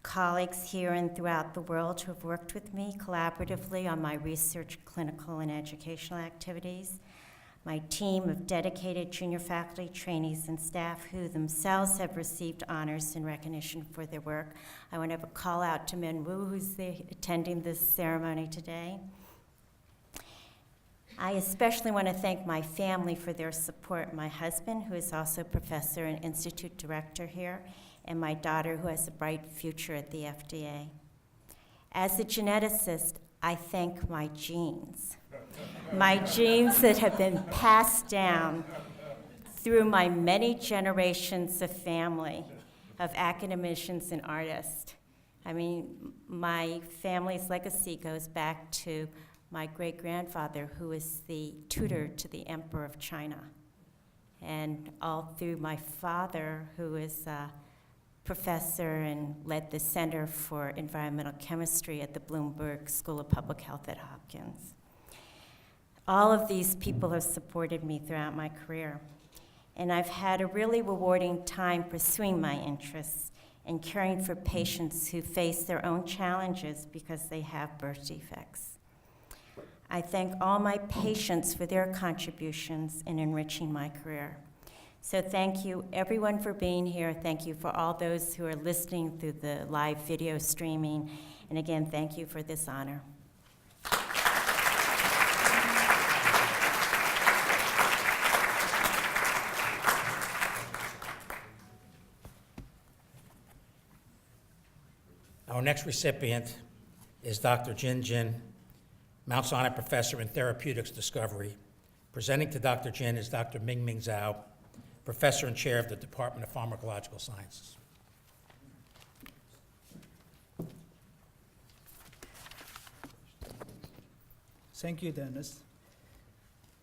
Speaker 10: colleagues here and throughout the world who have worked with me collaboratively on my research, clinical, and educational activities, my team of dedicated junior faculty, trainees, and staff who themselves have received honors in recognition for their work. I want to have a call out to Min Woo, who's attending this ceremony today. I especially want to thank my family for their support, my husband, who is also professor and institute director here, and my daughter, who has a bright future at the FDA. As a geneticist, I thank my genes. My genes that have been passed down through my many generations of family, of academicians and artists. I mean, my family's legacy goes back to my great-grandfather, who was the tutor to the Emperor of China, and all through my father, who is a professor and led the Center for Environmental Chemistry at the Bloomberg School of Public Health at Hopkins. All of these people have supported me throughout my career, and I've had a really rewarding time pursuing my interests and caring for patients who face their own challenges because they have birth defects. I thank all my patients for their contributions in enriching my career. So thank you, everyone, for being here. Thank you for all those who are listening through the live video streaming. And again, thank you for this honor.
Speaker 3: Our next recipient is Dr. Jin Jin, Mount Sinai Professor in Therapeutics Discovery. Presenting to Dr. Jin is Dr. Ming Zhao, Professor and Chair of the Department of Pharmacological Sciences.
Speaker 11: Thank you, Dennis.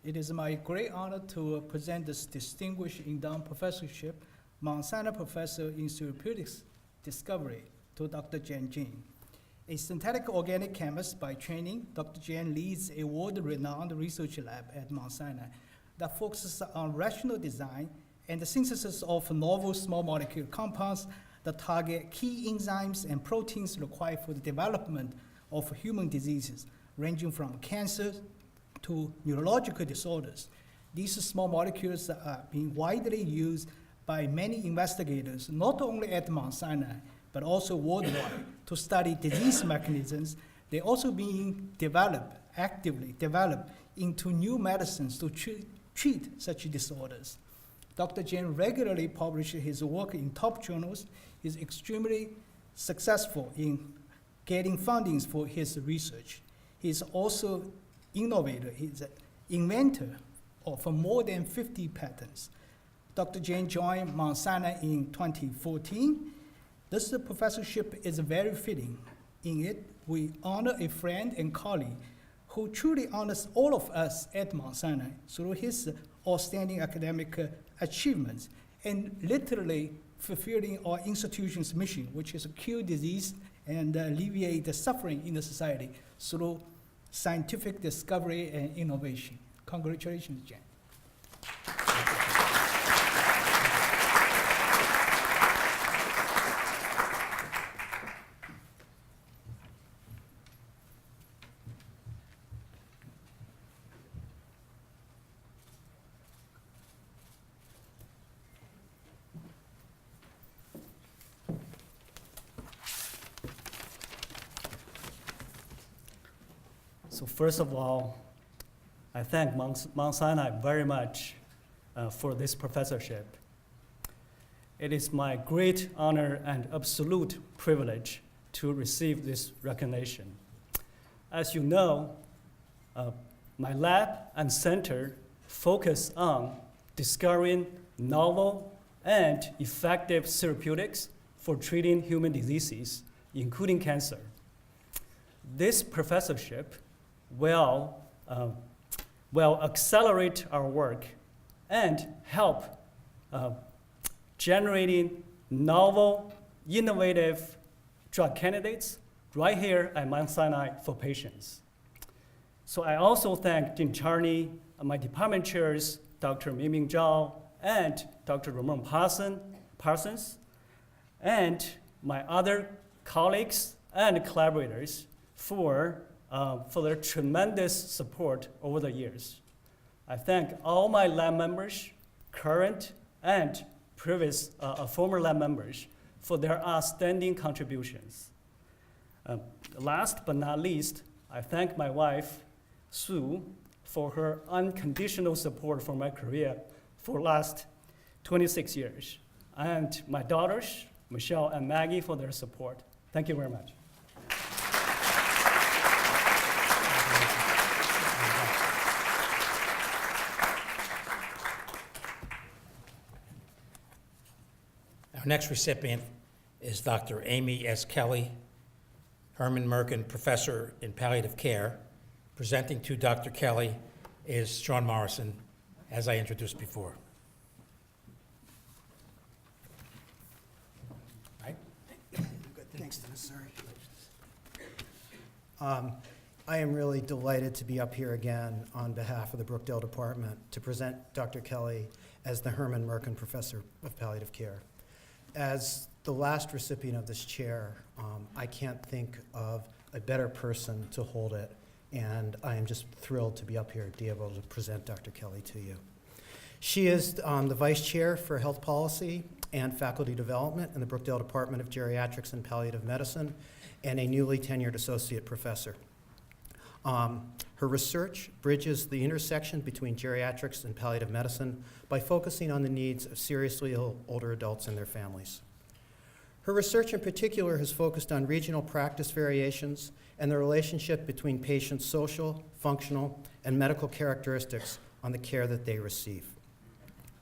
Speaker 11: It is my great honor to present this distinguished endowed professorship, Mount Sinai Professor in Therapeutics Discovery, to Dr. Jian Jin. A synthetic organic chemist by training, Dr. Jian leads a world-renowned research lab at Mount Sinai that focuses on rational design and the synthesis of novel small molecule compounds that target key enzymes and proteins required for the development of human diseases, ranging from cancer to neurological disorders. These small molecules are being widely used by many investigators, not only at Mount Sinai, but also worldwide, to study disease mechanisms. They're also being actively developed into new medicines to treat such disorders. Dr. Jian regularly publishes his work in top journals. He's extremely successful in getting fundings for his research. He's also innovator. He's an inventor for more than 50 patents. Dr. Jane joined Mount Sinai in 2014. This professorship is very fitting. In it, we honor a friend and colleague who truly honors all of us at Mount Sinai through his outstanding academic achievements and literally fulfilling our institution's mission, which is to cure disease and alleviate the suffering in the society through scientific discovery and innovation. Congratulations, Jen.
Speaker 12: So first of all, I thank Mount Sinai very much for this professorship. It is my great honor and absolute privilege to receive this recognition. As you know, my lab and center focus on discovering novel and effective therapeutics for treating human diseases, including cancer. This professorship will accelerate our work and help generating novel, innovative drug candidates right here at Mount Sinai for patients. So I also thank Dean Charney, my department chairs, Dr. Miming Zhao, and Dr. Ramon Parsons, and my other colleagues and collaborators for their tremendous support over the years. I thank all my lab members, current and previous former lab members, for their outstanding contributions. Last but not least, I thank my wife, Sue, for her unconditional support for my career for the last 26 years, and my daughters, Michelle and Maggie, for their support. Thank you very much.
Speaker 3: Our next recipient is Dr. Amy S. Kelly, Herman Merkin Professor in Palliative Care. Presenting to Dr. Kelly is Sean Morrison, as I introduced before. Right?
Speaker 6: Thanks, Dennis. Sorry. I am really delighted to be up here again on behalf of the Brookdale Department to present Dr. Kelly as the Herman Merkin Professor of Palliative Care. As the last recipient of this chair, I can't think of a better person to hold it, and I am just thrilled to be up here to be able to present Dr. Kelly to you. She is the Vice Chair for Health Policy and Faculty Development in the Brookdale Department of Geriatrics and Palliative Medicine, and a newly tenured Associate Professor. Her research bridges the intersection between geriatrics and palliative medicine by focusing on the needs of seriously ill older adults and their families. Her research in particular has focused on regional practice variations and the relationship between patients' social, functional, and medical characteristics on the care that they receive.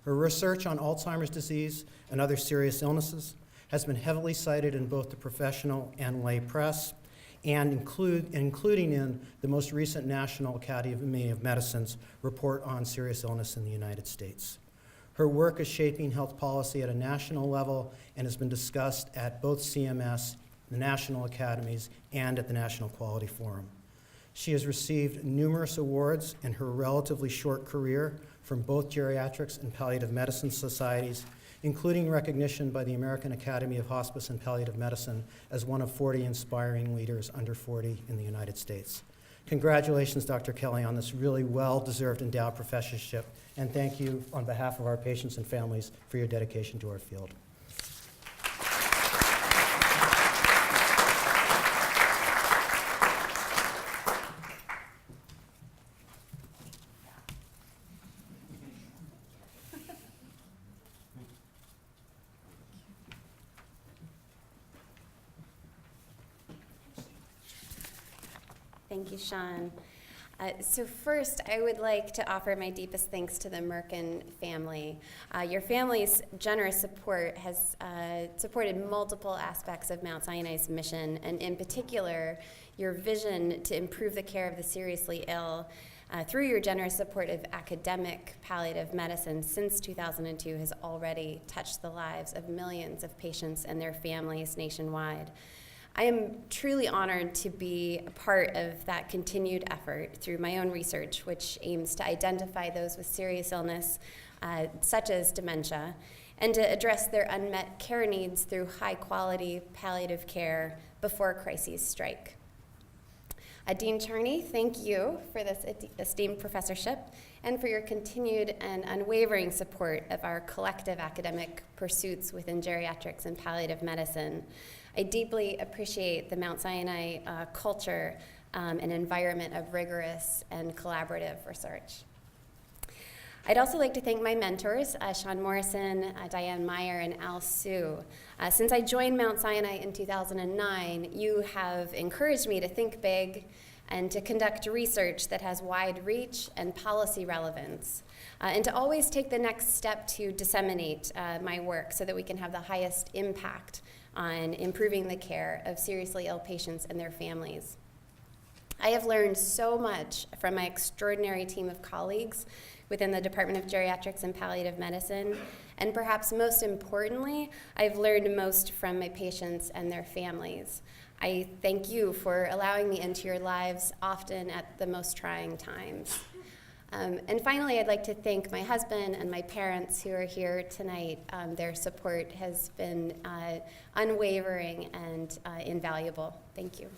Speaker 6: Her research on Alzheimer's disease and other serious illnesses has been heavily cited in both the professional and lay press, and including in the most recent National Academy of Medicine's report on serious illness in the United States. Her work is shaping health policy at a national level and has been discussed at both CMS, the national academies, and at the National Quality Forum. She has received numerous awards in her relatively short career from both geriatrics and palliative medicine societies, including recognition by the American Academy of Hospice and Palliative Medicine as one of 40 inspiring leaders under 40 in the United States. Congratulations, Dr. Kelly, on this really well-deserved endowed professorship, and thank you on behalf of our patients and families for your dedication to our field.
Speaker 13: Thank you, Sean. So first, I would like to offer my deepest thanks to the Merkin family. Your family's generous support has supported multiple aspects of Mount Sinai's mission, and in particular, your vision to improve the care of the seriously ill through your generous support of academic palliative medicine since 2002 has already touched the lives of millions of patients and their families nationwide. I am truly honored to be a part of that continued effort through my own research, which aims to identify those with serious illness, such as dementia, and to address their unmet care needs through high-quality palliative care before crises strike. Dean Charney, thank you for this esteemed professorship and for your continued and unwavering support of our collective academic pursuits within geriatrics and palliative medicine. I deeply appreciate the Mount Sinai culture and environment of rigorous and collaborative research. I'd also like to thank my mentors, Sean Morrison, Diane Meyer, and Al Su. Since I joined Mount Sinai in 2009, you have encouraged me to think big and to conduct research that has wide reach and policy relevance, and to always take the next step to disseminate my work so that we can have the highest impact on improving the care of seriously ill patients and their families. I have learned so much from my extraordinary team of colleagues within the Department of Geriatrics and Palliative Medicine, and perhaps most importantly, I've learned most from my patients and their families. I thank you for allowing me into your lives, often at the most trying times. And finally, I'd like to thank my husband and my parents who are here tonight. Their support has been unwavering and invaluable. Thank you.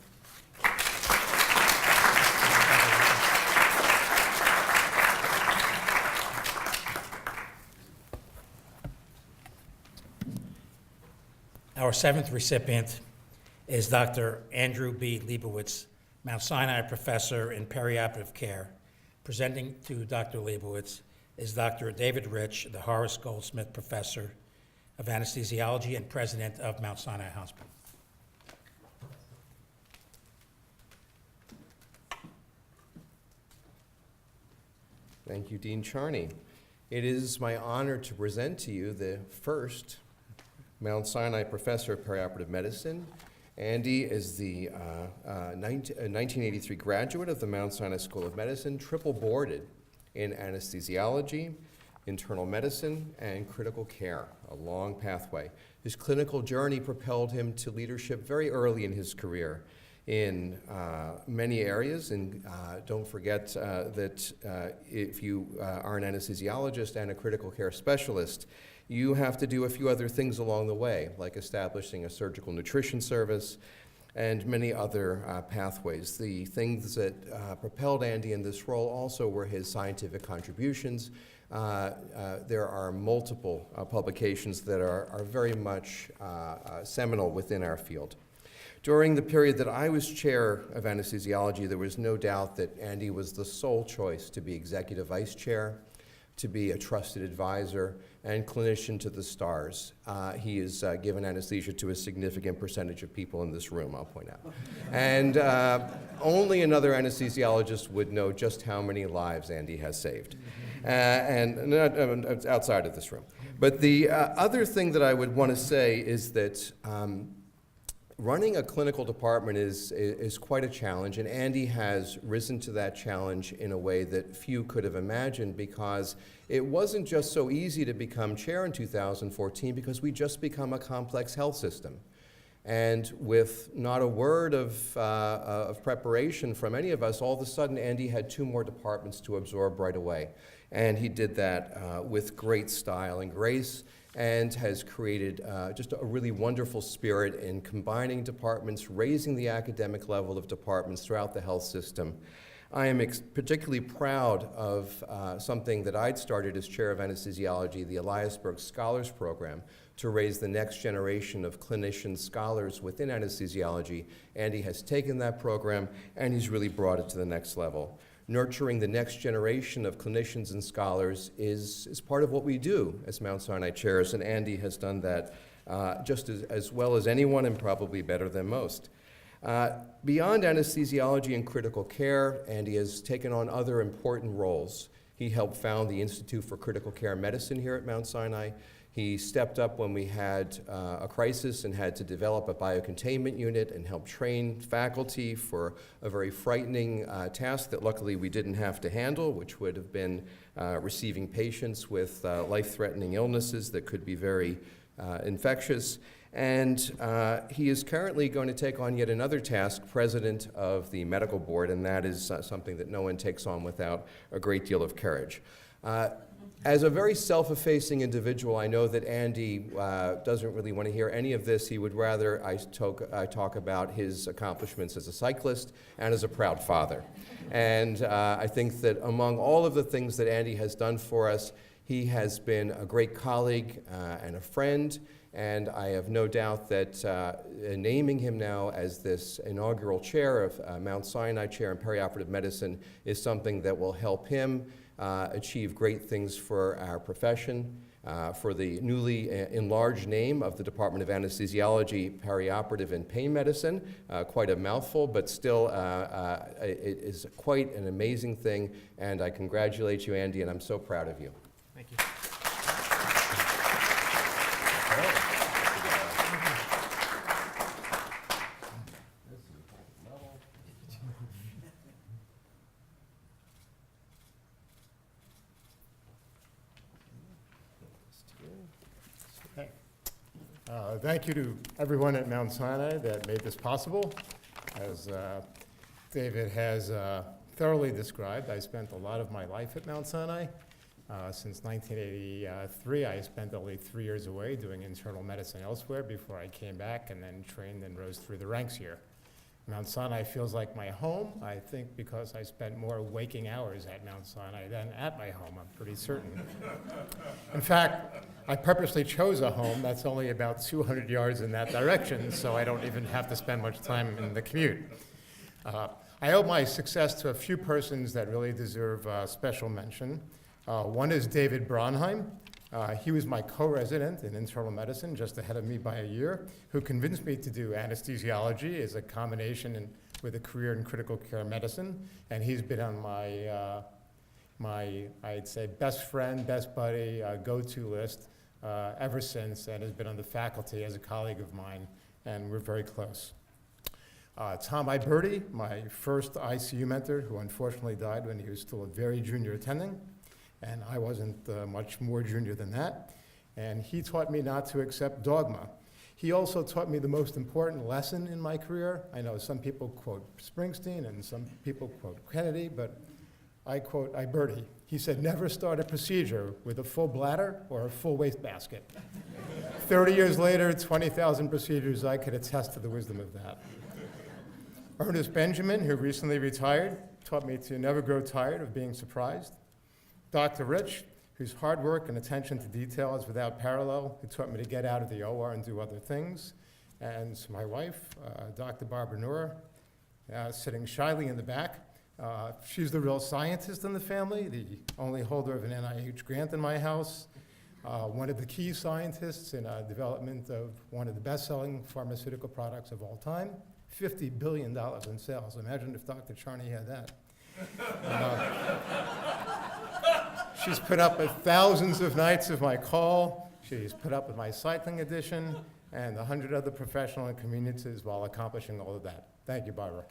Speaker 3: Our seventh recipient is Dr. Andrew B. Leibowitz, Mount Sinai Professor in Perioperative Care. Presenting to Dr. Leibowitz is Dr. David Rich, the Horace Goldsmith Professor of Anesthesiology and President of Mount Sinai Hospital.
Speaker 14: Thank you, Dean Charney. It is my honor to present to you the first Mount Sinai Professor of Perioperative Medicine. Andy is the 1983 graduate of the Mount Sinai School of Medicine, triple boarded in anesthesiology, internal medicine, and critical care, a long pathway. His clinical journey propelled him to leadership very early in his career in many areas, and don't forget that if you are an anesthesiologist and a critical care specialist, you have to do a few other things along the way, like establishing a surgical nutrition service and many other pathways. The things that propelled Andy in this role also were his scientific contributions. There are multiple publications that are very much seminal within our field. During the period that I was chair of anesthesiology, there was no doubt that Andy was the sole choice to be executive vice chair, to be a trusted advisor, and clinician to the stars. He has given anesthesia to a significant percentage of people in this room, I'll point out. And only another anesthesiologist would know just how many lives Andy has saved, and not outside of this room. But the other thing that I would want to say is that running a clinical department is quite a challenge, and Andy has risen to that challenge in a way that few could have imagined, because it wasn't just so easy to become chair in 2014 because we just become a complex health system. And with not a word of preparation from any of us, all of a sudden Andy had 2 more departments to absorb right away. And he did that with great style and grace, and has created just a really wonderful spirit in combining departments, raising the academic level of departments throughout the health system. I am particularly proud of something that I'd started as chair of anesthesiology, the Eliasberg Scholars Program, to raise the next generation of clinician scholars within anesthesiology. Andy has taken that program and he's really brought it to the next level. Nurturing the next generation of clinicians and scholars is part of what we do as Mount Sinai chairs, and Andy has done that just as well as anyone, and probably better than most. Beyond anesthesiology and critical care, Andy has taken on other important roles. He helped found the Institute for Critical Care Medicine here at Mount Sinai. He stepped up when we had a crisis and had to develop a biocontainment unit and help train faculty for a very frightening task that luckily we didn't have to handle, which would have been receiving patients with life-threatening illnesses that could be very infectious. And he is currently going to take on yet another task, president of the medical board, and that is something that no one takes on without a great deal of courage. As a very self-effacing individual, I know that Andy doesn't really want to hear any of this. He would rather I talk about his accomplishments as a cyclist and as a proud father. And I think that among all of the things that Andy has done for us, he has been a great colleague and a friend, and I have no doubt that naming him now as this inaugural chair of Mount Sinai Chair in Perioperative Medicine is something that will help him achieve great things for our profession, for the newly enlarged name of the Department of Anesthesiology, Perioperative and Pain Medicine. Quite a mouthful, but still it is quite an amazing thing, and I congratulate you, Andy, and I'm so proud of you.
Speaker 3: Thank you.
Speaker 15: Thank you to everyone at Mount Sinai that made this possible. As David has thoroughly described, I spent a lot of my life at Mount Sinai. Since 1983, I spent only 3 years away doing internal medicine elsewhere before I came back and then trained and rose through the ranks here. Mount Sinai feels like my home, I think because I spent more waking hours at Mount Sinai than at my home, I'm pretty certain. In fact, I purposely chose a home that's only about 200 yards in that direction, so I don't even have to spend much time in the commute. I owe my success to a few persons that really deserve special mention. One is David Bronheim. He was my co-resident in internal medicine, just ahead of me by a year, who convinced me to do anesthesiology as a combination with a career in critical care medicine, and he's been on my I'd say, best friend, best buddy, go-to list ever since, and has been on the faculty as a colleague of mine, and we're very close. Tom Iberti, my first ICU mentor, who unfortunately died when he was still a very junior attending, and I wasn't much more junior than that, and he taught me not to accept dogma. He also taught me the most important lesson in my career. I know some people quote Springsteen and some people quote Kennedy, but I quote Iberti. He said, never start a procedure with a full bladder or a full wastebasket. 30 years later, 20,000 procedures, I could attest to the wisdom of that. Ernest Benjamin, who recently retired, taught me to never grow tired of being surprised. Dr. Rich, whose hard work and attention to detail is without parallel, who taught me to get out of the OR and do other things. And my wife, Dr. Barbara Noor, sitting shyly in the back. She's the real scientist in the family, the only holder of an NIH grant in my house, one of the key scientists in development of one of the best-selling pharmaceutical products of all time, $50 billion in sales. Imagine if Dr. Charney had that. She's put up with thousands of nights of my call. She's put up with my cycling edition and 100 other professional inconveniences while accomplishing all of that. Thank you, Barbara.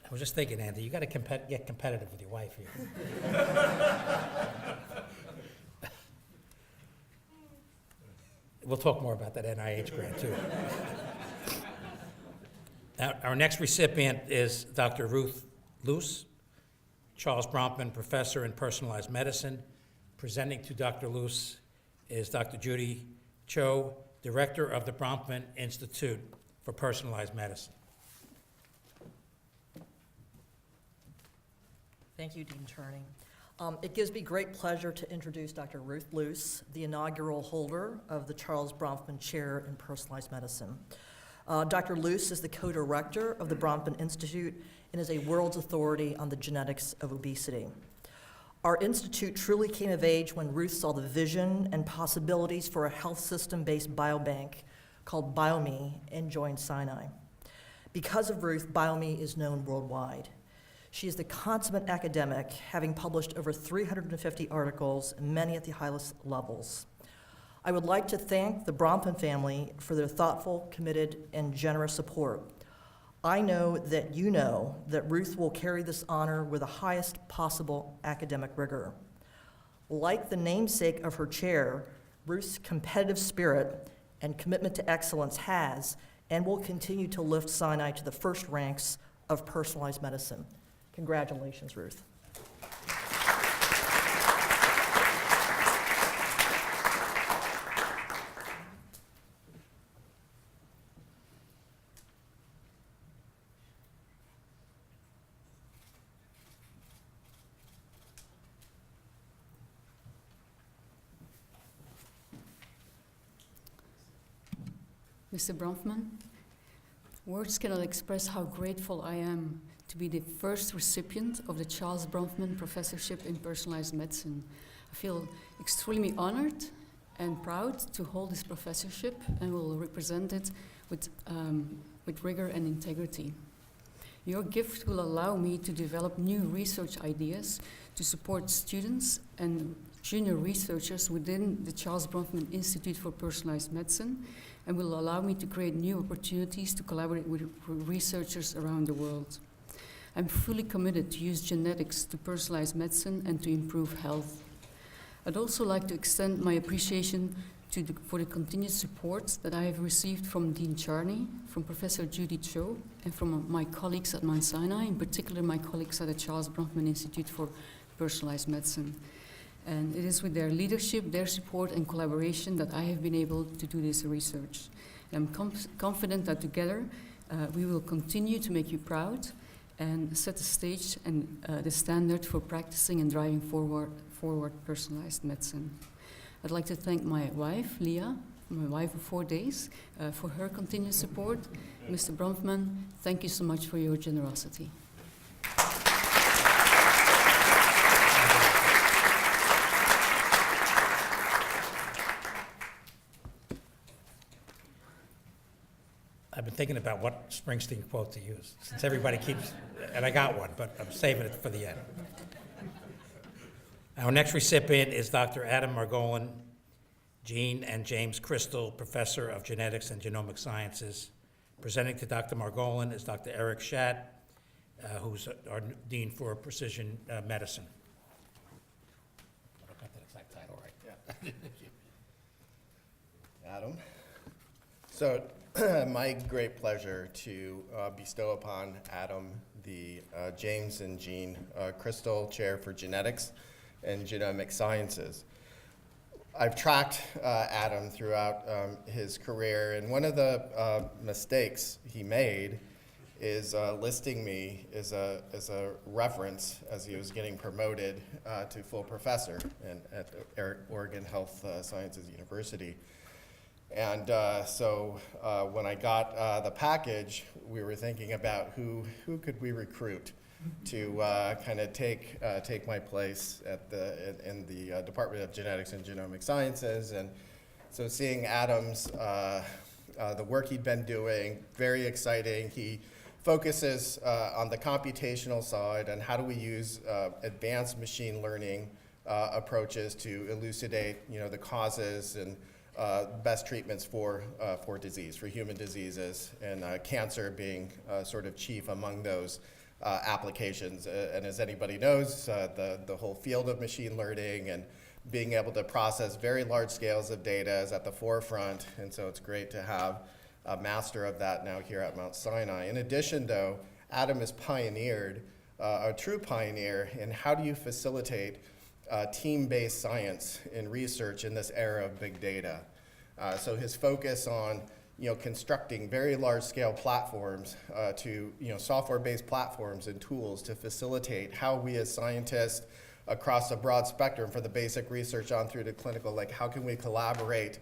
Speaker 3: I was just thinking, Andy, you got to get competitive with your wife here. We'll talk more about that NIH grant, too. Now, our next recipient is Dr. Ruth Luce, Charles Bronfman Professor in Personalized Medicine. Presenting to Dr. Luce is Dr. Judy Cho, Director of the Bronfman Institute for Personalized Medicine.
Speaker 16: Thank you, Dean Charney. It gives me great pleasure to introduce Dr. Ruth Luce, the inaugural holder of the Charles Bronfman Chair in Personalized Medicine. Dr. Luce is the co-director of the Bronfman Institute and is a world's authority on the genetics of obesity. Our institute truly came of age when Ruth saw the vision and possibilities for a health system-based biobank called BioMe and joined Sinai. Because of Ruth, BioMe is known worldwide. She is the consummate academic, having published over 350 articles, many at the highest levels. I would like to thank the Bronfman family for their thoughtful, committed, and generous support. I know that Ruth will carry this honor with the highest possible academic rigor. Like the namesake of her chair, Ruth's competitive spirit and commitment to excellence has and will continue to lift Sinai to the first ranks of personalized medicine. Congratulations, Ruth.
Speaker 17: Mr. Bronfman, words cannot express how grateful I am to be the first recipient of the Charles Bronfman Professorship in Personalized Medicine. I feel extremely honored and proud to hold this professorship and will represent it with rigor and integrity. Your gift will allow me to develop new research ideas to support students and junior researchers within the Charles Bronfman Institute for Personalized Medicine, and will allow me to create new opportunities to collaborate with researchers around the world. I'm fully committed to use genetics to personalize medicine and to improve health. I'd also like to extend my appreciation for the continued support that I have received from Dean Charney, from Professor Judy Cho, and from my colleagues at Mount Sinai, in particular my colleagues at the Charles Bronfman Institute for Personalized Medicine. And it is with their leadership, their support, and collaboration that I have been able to do this research. And I'm confident that together we will continue to make you proud and set the stage and the standard for practicing and driving forward personalized medicine. I'd like to thank my wife, Leah, my wife of 4 days, for her continued support. Mr. Bronfman, thank you so much for your generosity.
Speaker 3: I've been thinking about what Springsteen quote to use, since everybody keeps, and I got one, but I'm saving it for the end. Our next recipient is Dr. Adam Margolin, Jean and James Crystal Professor of Genetics and Genomic Sciences. Presenting to Dr. Margolin is Dr. Eric Schadt, who's our Dean for Precision Medicine. I got that exact title right.
Speaker 18: Yeah. Adam. So, my great pleasure to bestow upon Adam the James and Jean Crystal Chair for Genetics and Genomic Sciences. I've tracked Adam throughout his career, and one of the mistakes he made is listing me as a reference as he was getting promoted to full professor at Oregon Health Sciences University. And so when I got the package, we were thinking about who could we recruit to kind of take my place in the Department of Genetics and Genomic Sciences. And so seeing Adam's, the work he'd been doing, very exciting. He focuses on the computational side and how do we use advanced machine learning approaches to elucidate, the causes and best treatments for disease, for human diseases, and cancer being sort of chief among those applications. And as anybody knows, the whole field of machine learning and being able to process very large scales of data is at the forefront, and so it's great to have a master of that now here at Mount Sinai. In addition, though, Adam has pioneered, a true pioneer in how do you facilitate team-based science in research in this era of big data. So his focus on constructing very large-scale platforms to software-based platforms and tools to facilitate how we as scientists across a broad spectrum for the basic research on through to clinical, how can we collaborate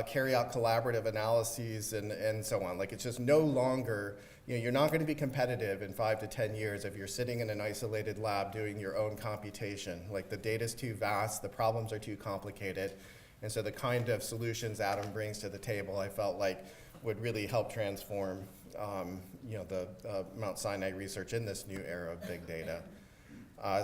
Speaker 18: carry out collaborative analyses and so on. Like, it's just no longer, you're not going to be competitive in 5 to 10 years if you're sitting in an isolated lab doing your own computation. Like, the data's too vast, the problems are too complicated, and so the kind of solutions Adam brings to the table, I felt like would really help transform the Mount Sinai research in this new era of big data.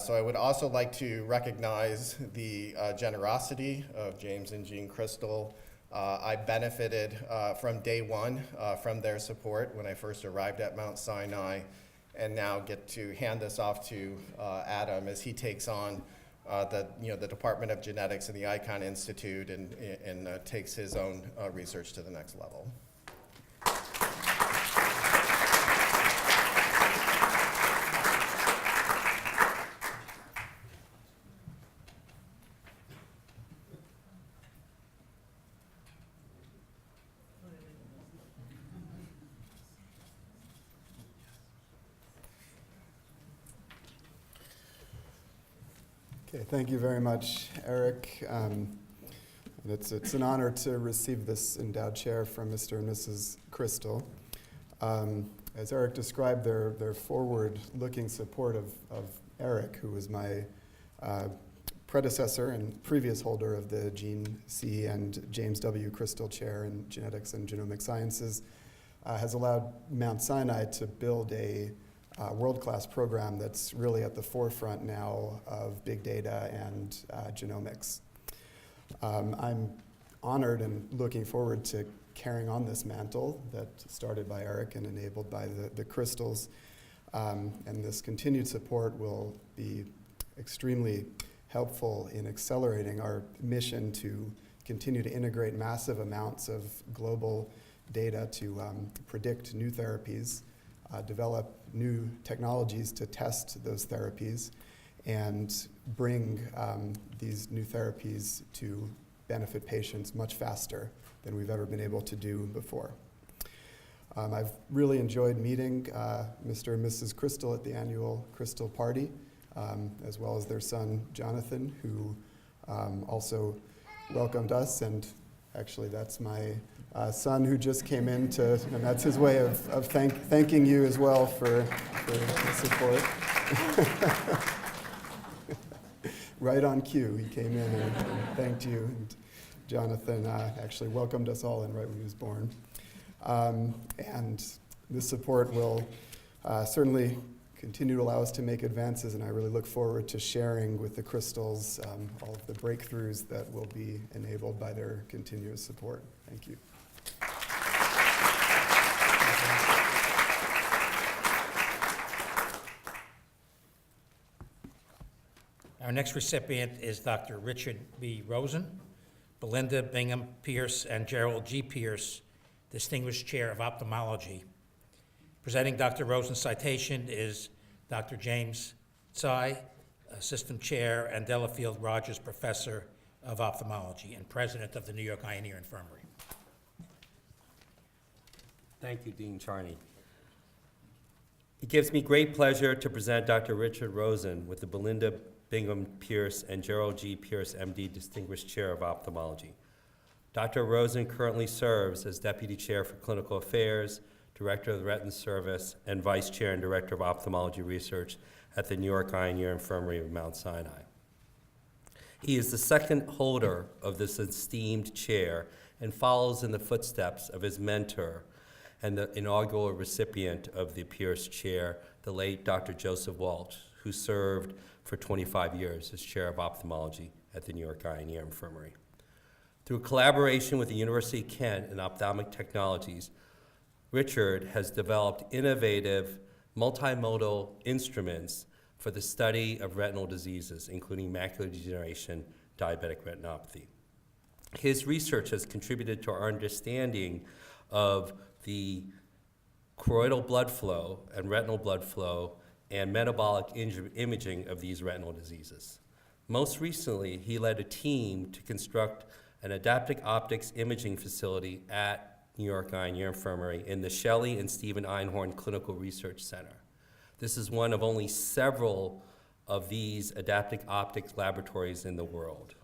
Speaker 18: So I would also like to recognize the generosity of James and Jean Crystal. I benefited from day one from their support when I first arrived at Mount Sinai, and now get to hand this off to Adam as he takes on the Department of Genetics and the Icahn Institute and takes his own research to the next level.
Speaker 9: Okay, thank you very much, Eric. It's an honor to receive this endowed chair from Mr. and Mrs. Crystal. As Eric described, their forward-looking support of Eric, who was my predecessor and previous holder of the Gene C. and James W. Crystal Chair in Genetics and Genomic Sciences, has allowed Mount Sinai to build a world-class program that's really at the forefront now of big data and genomics. I'm honored and looking forward to carrying on this mantle that started by Eric and enabled by the Crystals. And this continued support will be extremely helpful in accelerating our mission to continue to integrate massive amounts of global data to predict new therapies, develop new technologies to test those therapies, and bring these new therapies to benefit patients much faster than we've ever been able to do before. I've really enjoyed meeting Mr. and Mrs. Crystal at the annual Crystal Party, as well as their son, Jonathan, who also welcomed us. And actually, that's my son who just came in and that's his way of thanking you as well for the support. Right on cue, he came in and thanked you. And Jonathan actually welcomed us all in right when he was born. And this support will certainly continue to allow us to make advances, and I really look forward to sharing with the Crystals all of the breakthroughs that will be enabled by their continuous support. Thank you.
Speaker 3: Our next recipient is Dr. Richard B. Rosen, Belinda Bingham Pierce, and Gerald G. Pierce, Distinguished Chair of Ophthalmology. Presenting Dr. Rosen's citation is Dr. James Tsai, Assistant Chair and Delafield Rogers Professor of Ophthalmology and President of the New York Eye and Ear Infirmary.
Speaker 19: Thank you, Dean Charney. It gives me great pleasure to present Dr. Richard Rosen with the Belinda Bingham Pierce and Gerald G. Pierce, MD, Distinguished Chair of Ophthalmology. Dr. Rosen currently serves as Deputy Chair for Clinical Affairs, Director of the Retina Service, and Vice Chair and Director of Ophthalmology Research at the New York Eye and Ear Infirmary of Mount Sinai. He is the second holder of this esteemed chair and follows in the footsteps of his mentor and the inaugural recipient of the Pierce Chair, the late Dr. Joseph Walsh, who served for 25 years as Chair of Ophthalmology at the New York Eye and Ear Infirmary. Through collaboration with the University of Kent and Ophthalmic Technologies, Richard has developed innovative multimodal instruments for the study of retinal diseases, including macular degeneration, diabetic retinopathy. His research has contributed to our understanding of the choroidal blood flow and retinal blood flow and metabolic imaging of these retinal diseases. Most recently, he led a team to construct an adaptive optics imaging facility at New York Eye and Ear Infirmary in the Shelley and Stephen Einhorn Clinical Research Center. This is one of only several of these adaptive optics laboratories in the world.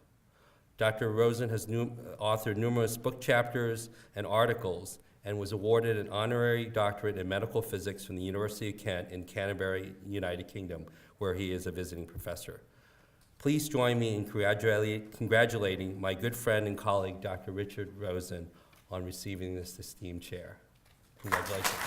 Speaker 19: Dr. Rosen has authored numerous book chapters and articles and was awarded an honorary doctorate in medical physics from the University of Kent in Canterbury, United Kingdom, where he is a visiting professor. Please join me in congratulating my good friend and colleague, Dr. Richard Rosen, on receiving this esteemed chair. Congratulations.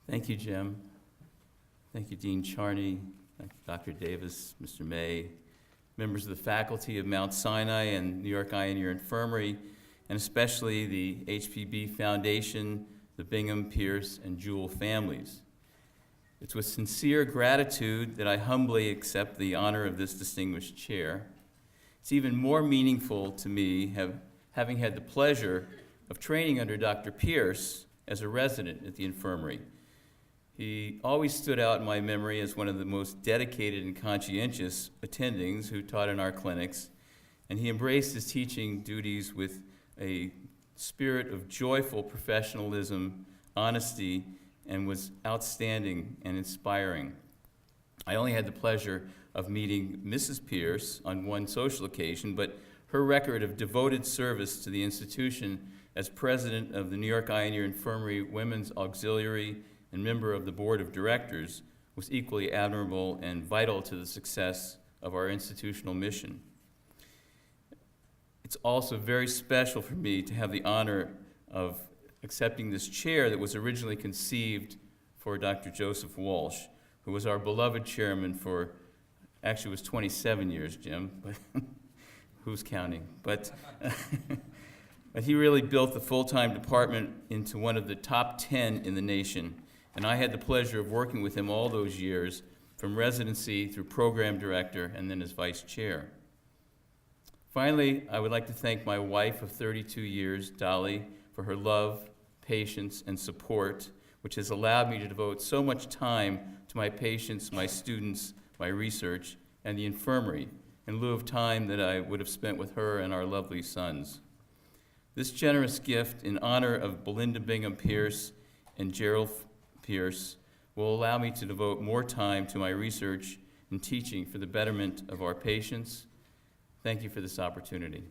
Speaker 20: Thank you, Jim. Thank you, Dean Charney, Dr. Davis, Mr. May, members of the faculty of Mount Sinai and New York Eye and Ear Infirmary, and especially the HPB Foundation, the Bingham, Pierce, and Jewell families. It's with sincere gratitude that I humbly accept the honor of this distinguished chair. It's even more meaningful to me having had the pleasure of training under Dr. Pierce as a resident at the infirmary. He always stood out in my memory as one of the most dedicated and conscientious attendings who taught in our clinics, and he embraced his teaching duties with a spirit of joyful professionalism, honesty, and was outstanding and inspiring. I only had the pleasure of meeting Mrs. Pierce on one social occasion, but her record of devoted service to the institution as president of the New York Eye and Ear Infirmary Women's Auxiliary and member of the board of directors was equally admirable and vital to the success of our institutional mission. It's also very special for me to have the honor of accepting this chair that was originally conceived for Dr. Joseph Walsh, who was our beloved chairman for, actually it was 27 years, Jim, but who's counting? But he really built the full-time department into one of the top 10 in the nation. And I had the pleasure of working with him all those years, from residency through program director and then as vice chair. Finally, I would like to thank my wife of 32 years, Dolly, for her love, patience, and support, which has allowed me to devote so much time to my patients, my students, my research, and the infirmary, in lieu of time that I would have spent with her and our lovely sons. This generous gift in honor of Belinda Bingham Pierce and Gerald Pierce will allow me to devote more time to my research and teaching for the betterment of our patients. Thank you for this opportunity.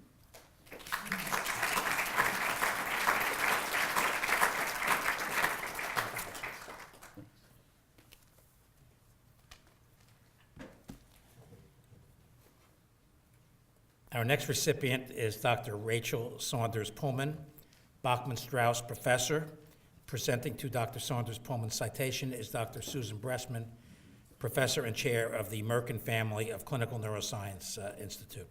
Speaker 3: Our next recipient is Dr. Rachel Saunders Pullman, Bachman Strauss Professor. Presenting to Dr. Saunders Pullman's citation is Dr. Susan Bressman, Professor and Chair of the Merkin Family of Clinical Neuroscience Institute.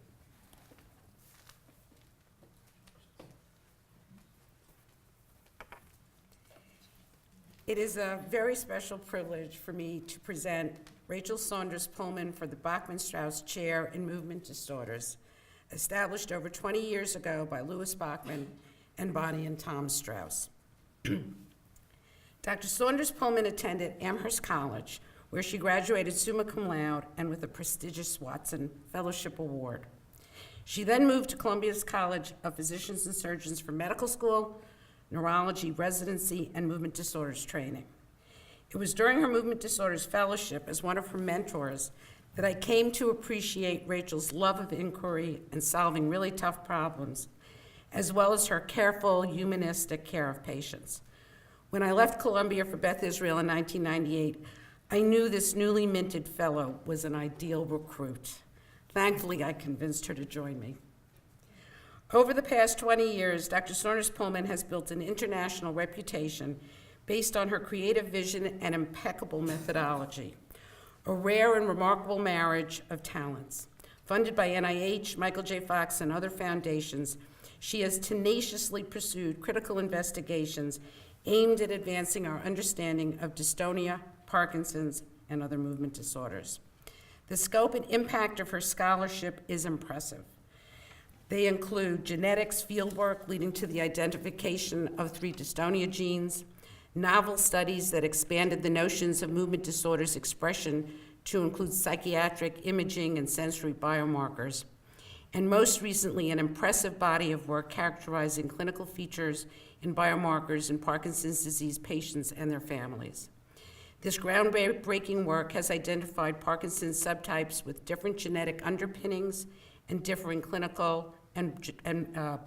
Speaker 21: It is a very special privilege for me to present Rachel Saunders Pullman for the Bachman Strauss Chair in Movement Disorders, established over 20 years ago by Louis Bachman and Bonnie and Tom Strauss. Dr. Saunders Pullman attended Amherst College, where she graduated summa cum laude and with a prestigious Watson Fellowship Award. She then moved to Columbia's College of Physicians and Surgeons for medical school, neurology residency, and movement disorders training. It was during her movement disorders fellowship as one of her mentors that I came to appreciate Rachel's love of inquiry and solving really tough problems, as well as her careful, humanistic care of patients. When I left Columbia for Beth Israel in 1998, I knew this newly minted fellow was an ideal recruit. Thankfully, I convinced her to join me. Over the past 20 years, Dr. Saunders Pullman has built an international reputation based on her creative vision and impeccable methodology, a rare and remarkable marriage of talents. Funded by NIH, Michael J. Fox, and other foundations, she has tenaciously pursued critical investigations aimed at advancing our understanding of dystonia, Parkinson's, and other movement disorders. The scope and impact of her scholarship is impressive. They include genetics fieldwork leading to the identification of 3 dystonia genes, novel studies that expanded the notions of movement disorders expression to include psychiatric imaging and sensory biomarkers, and most recently, an impressive body of work characterizing clinical features and biomarkers in Parkinson's disease patients and their families. This groundbreaking work has identified Parkinson's subtypes with different genetic underpinnings and differing clinical and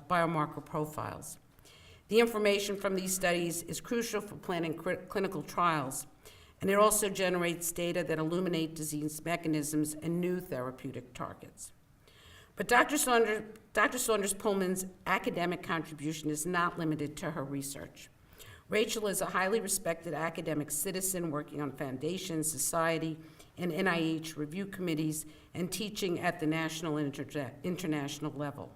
Speaker 21: biomarker profiles. The information from these studies is crucial for planning clinical trials, and it also generates data that illuminate disease mechanisms and new therapeutic targets. But Dr. Saunders-Pullman's academic contribution is not limited to her research. Rachel is a highly respected academic citizen working on foundations, society, and NIH review committees and teaching at the national and international level.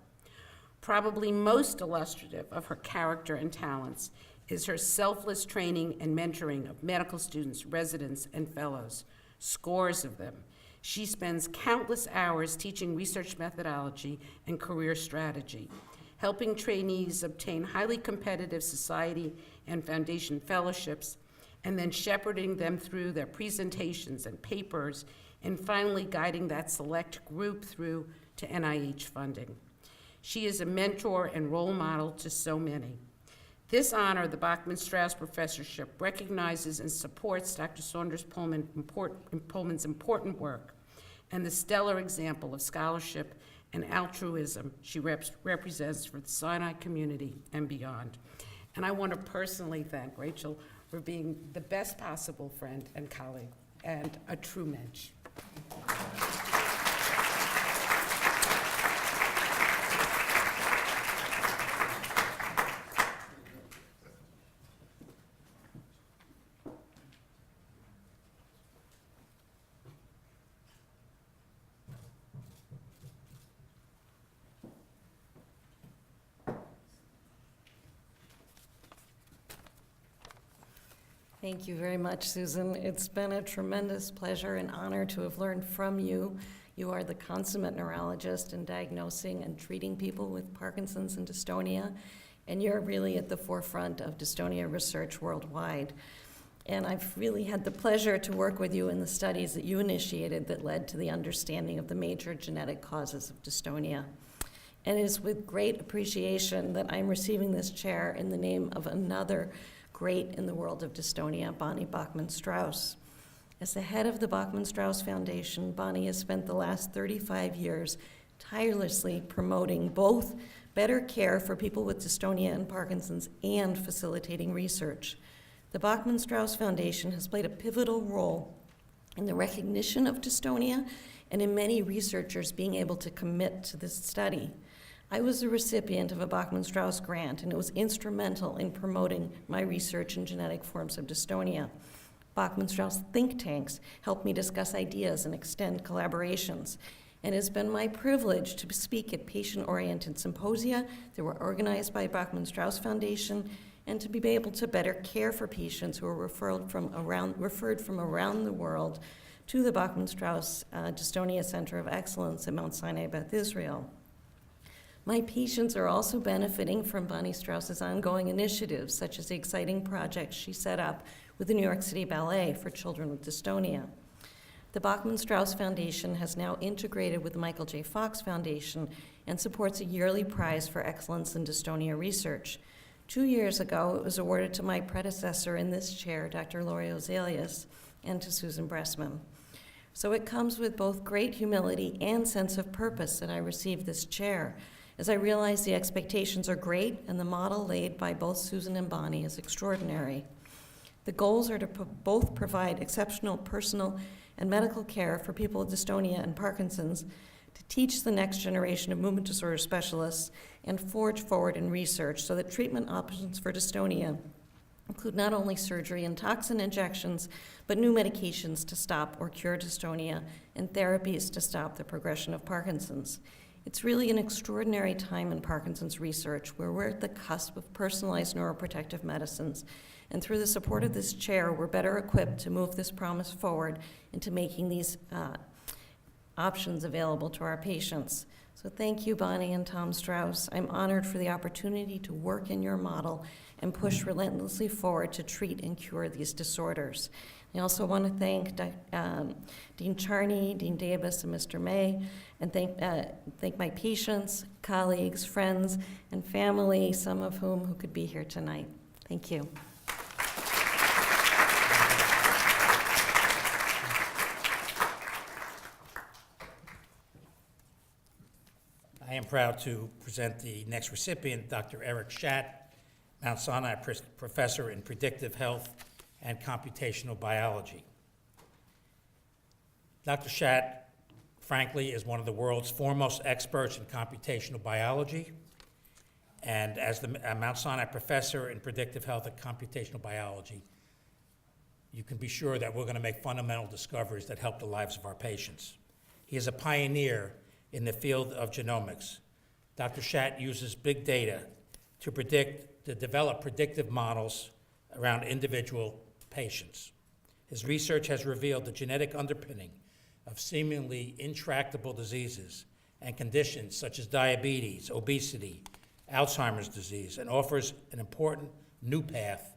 Speaker 21: Probably most illustrative of her character and talents is her selfless training and mentoring of medical students, residents, and fellows, scores of them. She spends countless hours teaching research methodology and career strategy, helping trainees obtain highly competitive society and foundation fellowships, and then shepherding them through their presentations and papers, and finally guiding that select group through to NIH funding. She is a mentor and role model to so many. This honor, the Bachman-Strauss Professorship, recognizes and supports Dr. Saunders-Pullman's important work and the stellar example of scholarship and altruism she represents for the Sinai community and beyond. And I want to personally thank Rachel for being the best possible friend and colleague and a true mensch.
Speaker 1: Thank you very much, Susan. It's been a tremendous pleasure and honor to have learned from you. You are the consummate neurologist in diagnosing and treating people with Parkinson's and dystonia, and you're really at the forefront of dystonia research worldwide. And I've really had the pleasure to work with you in the studies that you initiated that led to the understanding of the major genetic causes of dystonia. And it is with great appreciation that I'm receiving this chair in the name of another great in the world of dystonia, Bonnie Bachman-Strauss. As the head of the Bachman-Strauss Foundation, Bonnie has spent the last 35 years tirelessly promoting both better care for people with dystonia and Parkinson's and facilitating research. The Bachman-Strauss Foundation has played a pivotal role in the recognition of dystonia and in many researchers being able to commit to this study. I was the recipient of a Bachman-Strauss grant, and it was instrumental in promoting my research in genetic forms of dystonia. Bachman-Strauss think tanks helped me discuss ideas and extend collaborations. And it has been my privilege to speak at patient-oriented symposia that were organized by Bachman-Strauss Foundation and to be able to better care for patients who are referred from around the world to the Bachman-Strauss Dystonia Center of Excellence at Mount Sinai, Beth Israel. My patients are also benefiting from Bonnie Strauss's ongoing initiatives, such as the exciting project she set up with the New York City Ballet for children with dystonia. The Bachman-Strauss Foundation has now integrated with the Michael J. Fox Foundation and supports a yearly prize for excellence in dystonia research. 2 years ago, it was awarded to my predecessor in this chair, Dr. Lori Ozelius, and to Susan Bressman. So it comes with both great humility and sense of purpose that I received this chair, as I realize the expectations are great and the model laid by both Susan and Bonnie is extraordinary. The goals are to both provide exceptional personal and medical care for people with dystonia and Parkinson's, to teach the next generation of movement disorder specialists, and forge forward in research so that treatment options for dystonia include not only surgery and toxin injections, but new medications to stop or cure dystonia and therapies to stop the progression of Parkinson's. It's really an extraordinary time in Parkinson's research where we're at the cusp of personalized neuroprotective medicines. And through the support of this chair, we're better equipped to move this promise forward into making these options available to our patients. So thank you, Bonnie and Tom Strauss. I'm honored for the opportunity to work in your model and push relentlessly forward to treat and cure these disorders. I also want to thank Dean Charney, Dean Davis, and Mr. May, and thank my patients, colleagues, friends, and family, some of whom could be here tonight. Thank you.
Speaker 3: I am proud to present the next recipient, Dr. Eric Schatt, Mount Sinai Professor in Predictive Health and Computational Biology. Dr. Schatt, frankly, is one of the world's foremost experts in computational biology, and as the Mount Sinai Professor in Predictive Health and Computational Biology, you can be sure that we're going to make fundamental discoveries that help the lives of our patients. He is a pioneer in the field of genomics. Dr. Schatt uses big data to develop predictive models around individual patients. His research has revealed the genetic underpinning of seemingly intractable diseases and conditions such as diabetes, obesity, Alzheimer's disease, and offers an important new path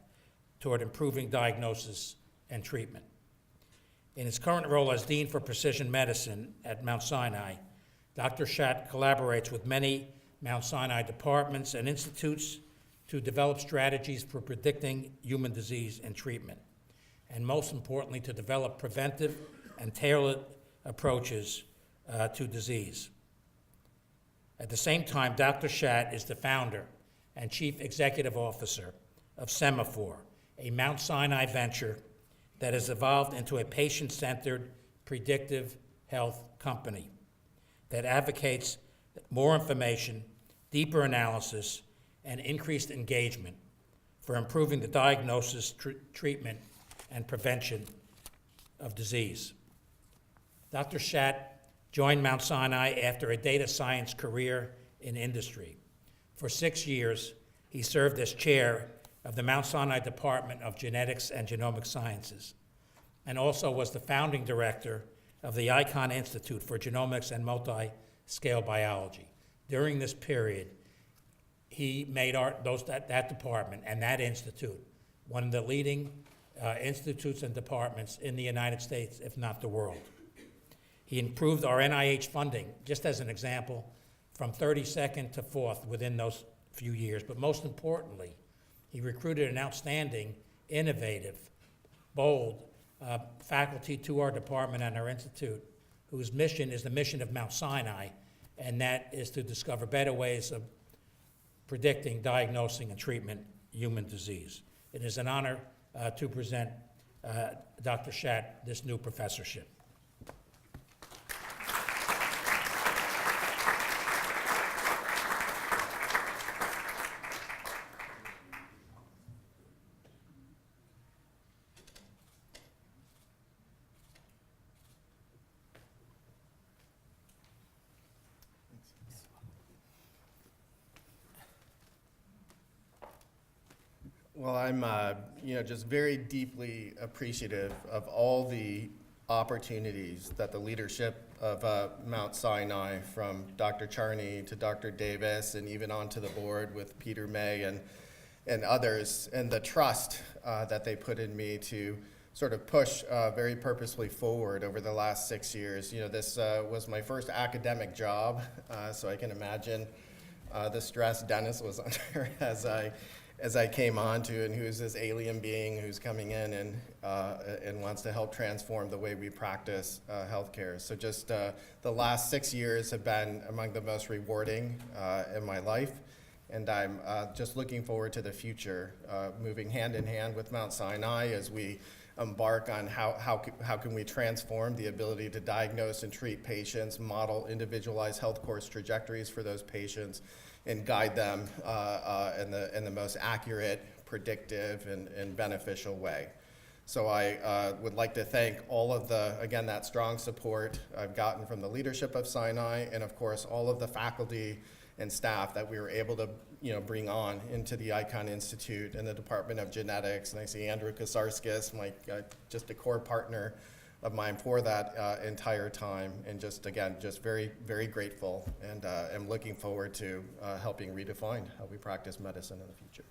Speaker 3: toward improving diagnosis and treatment. In his current role as Dean for Precision Medicine at Mount Sinai, Dr. Schatt collaborates with many Mount Sinai departments and institutes to develop strategies for predicting human disease and treatment, and most importantly, to develop preventive and tailored approaches to disease. At the same time, Dr. Schatt is the founder and chief executive officer of Semaphore, a Mount Sinai venture that has evolved into a patient-centered predictive health company that advocates more information, deeper analysis, and increased engagement for improving the diagnosis, treatment, and prevention of disease. Dr. Schatt joined Mount Sinai after a data science career in industry. For 6 years, he served as chair of the Mount Sinai Department of Genetics and Genomic Sciences, and also was the founding director of the Icahn Institute for Genomics and Multi-Scale Biology. During this period, he made that department and that institute one of the leading institutes and departments in the United States, if not the world. He improved our NIH funding, just as an example, from 32nd to 4th within those few years. But most importantly, he recruited an outstanding, innovative, bold faculty to our department and our institute, whose mission is the mission of Mount Sinai, and that is to discover better ways of predicting, diagnosing, and treatment human disease. It is an honor to present Dr. Schatt this new professorship.
Speaker 18: Well, I'm just very deeply appreciative of all the opportunities that the leadership of Mount Sinai, from Dr. Charney to Dr. Davis and even onto the board with Peter May and others, and the trust that they put in me to sort of push very purposefully forward over the last 6 years. This was my first academic job, so I can imagine the stress Dennis was under as I came on to, and who's this alien being who's coming in and wants to help transform the way we practice healthcare. So just the last 6 years have been among the most rewarding in my life, and I'm just looking forward to the future, moving hand in hand with Mount Sinai as we embark on how can we transform the ability to diagnose and treat patients, model individualized health course trajectories for those patients, and guide them in the most accurate, predictive, and beneficial way. So I would like to thank all of that strong support I've gotten from the leadership of Sinai, and of course all of the faculty and staff that we were able to bring on into the Icahn Institute and the Department of Genetics. And I see Andrew Kasarskis, just a core partner mine for that entire time, and just very, very grateful, and am looking forward to helping redefine how we practice medicine in the future.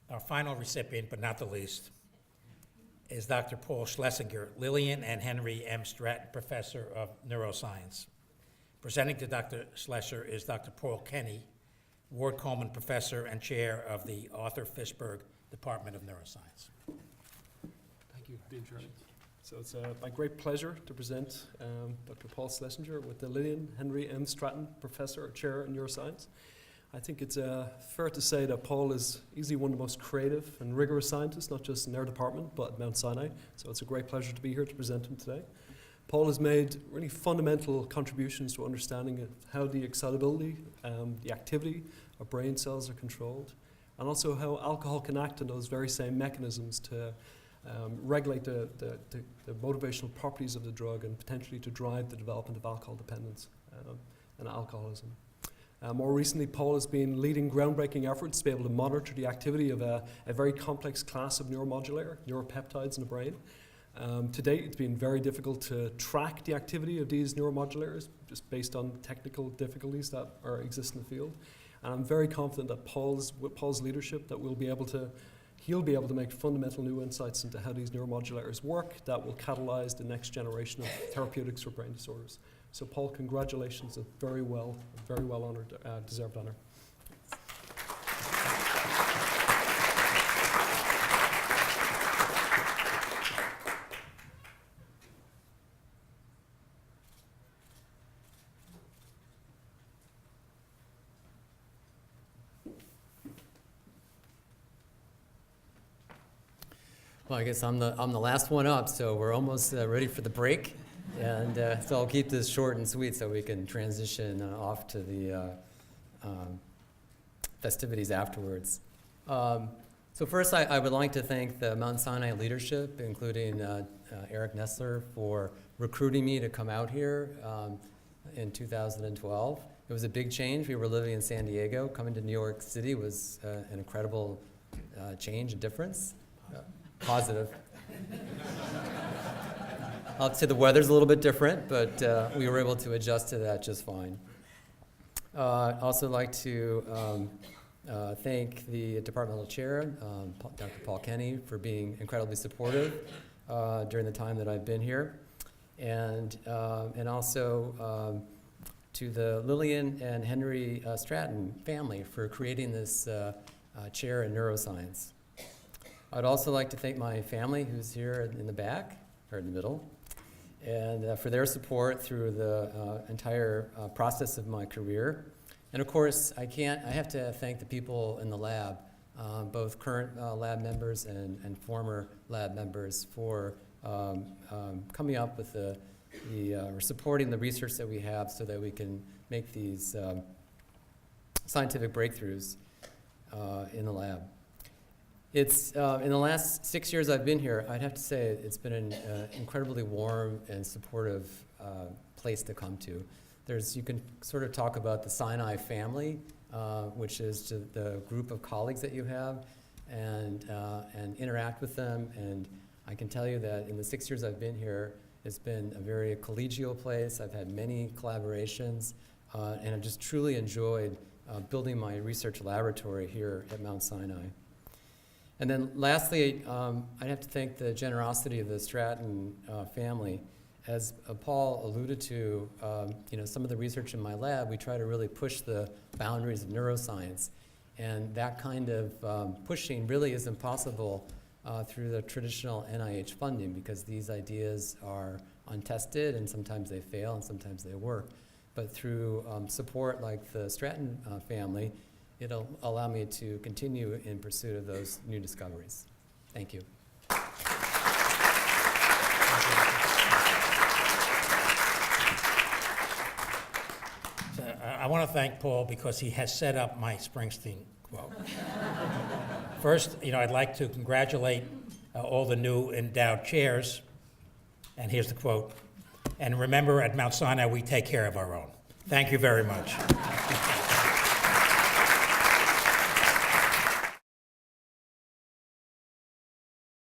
Speaker 3: Our final recipient, but not the least, is Dr. Paul Schlesinger, Lillian and Henry M. Stratton Professor of Neuroscience. Presenting to Dr. Schlesinger is Dr. Paul Kenny, Ward Coleman Professor and Chair of the Arthur Fishberg Department of Neuroscience.
Speaker 2: Thank you, Dean Charlie. So it's my great pleasure to present Dr. Paul Schlesinger with the Lillian Henry M. Stratton Professor, Chair in Neuroscience. I think it's fair to say that Paul is easily one of the most creative and rigorous scientists, not just in our department, but at Mount Sinai. So it's a great pleasure to be here to present him today. Paul has made really fundamental contributions to understanding of how the excitability, the activity of brain cells are controlled, and also how alcohol can act on those very same mechanisms to regulate the motivational properties of the drug and potentially to drive the development of alcohol dependence and alcoholism. More recently, Paul has been leading groundbreaking efforts to be able to monitor the activity of a very complex class of neuromodulator, neuropeptides in the brain. To date, it's been very difficult to track the activity of these neuromodulators just based on technical difficulties that exist in the field. And I'm very confident that with Paul's leadership, that he'll be able to make fundamental new insights into how these neuromodulators work that will catalyze the next generation of therapeutics for brain disorders. So Paul, congratulations, a very well honored, deserved honor.
Speaker 22: Well, I guess I'm the last one up, so we're almost ready for the break. And so I'll keep this short and sweet so we can transition off to the festivities afterwards. So first, I would like to thank the Mount Sinai leadership, including Eric Nessler, for recruiting me to come out here in 2012. It was a big change. We were living in San Diego. Coming to New York City was an incredible change and difference. Positive. I'll say the weather's a little bit different, but we were able to adjust to that just fine. I'd also like to thank the departmental chair, Dr. Paul Kenny, for being incredibly supportive during the time that I've been here. And also to the Lillian and Henry Stratton family for creating this chair in neuroscience. I'd also like to thank my family, who's here in the back, or in the middle, and for their support through the entire process of my career. And of course, I have to thank the people in the lab, both current lab members and former lab members, for coming up with or supporting the research that we have so that we can make these scientific breakthroughs in the lab. It's in the last 6 years I've been here, I'd have to say it's been an incredibly warm and supportive place to come to. You can sort of talk about the Sinai family, which is the group of colleagues that you have, and interact with them. And I can tell you that in the 6 years I've been here, it's been a very collegial place. I've had many collaborations, and I've just truly enjoyed building my research laboratory here at Mount Sinai. And then lastly, I'd have to thank the generosity of the Stratton family. As Paul alluded to, some of the research in my lab, we try to really push the boundaries of neuroscience. And that kind of pushing really isn't possible through the traditional NIH funding, because these ideas are untested and sometimes they fail and sometimes they work. But through support like the Stratton family, it'll allow me to continue in pursuit of those new discoveries. Thank you.
Speaker 3: I want to thank Paul because he has set up my Springsteen quote. First, I'd like to congratulate all the new endowed chairs. And here's the quote. And remember, at Mount Sinai, we take care of our own. Thank you very much.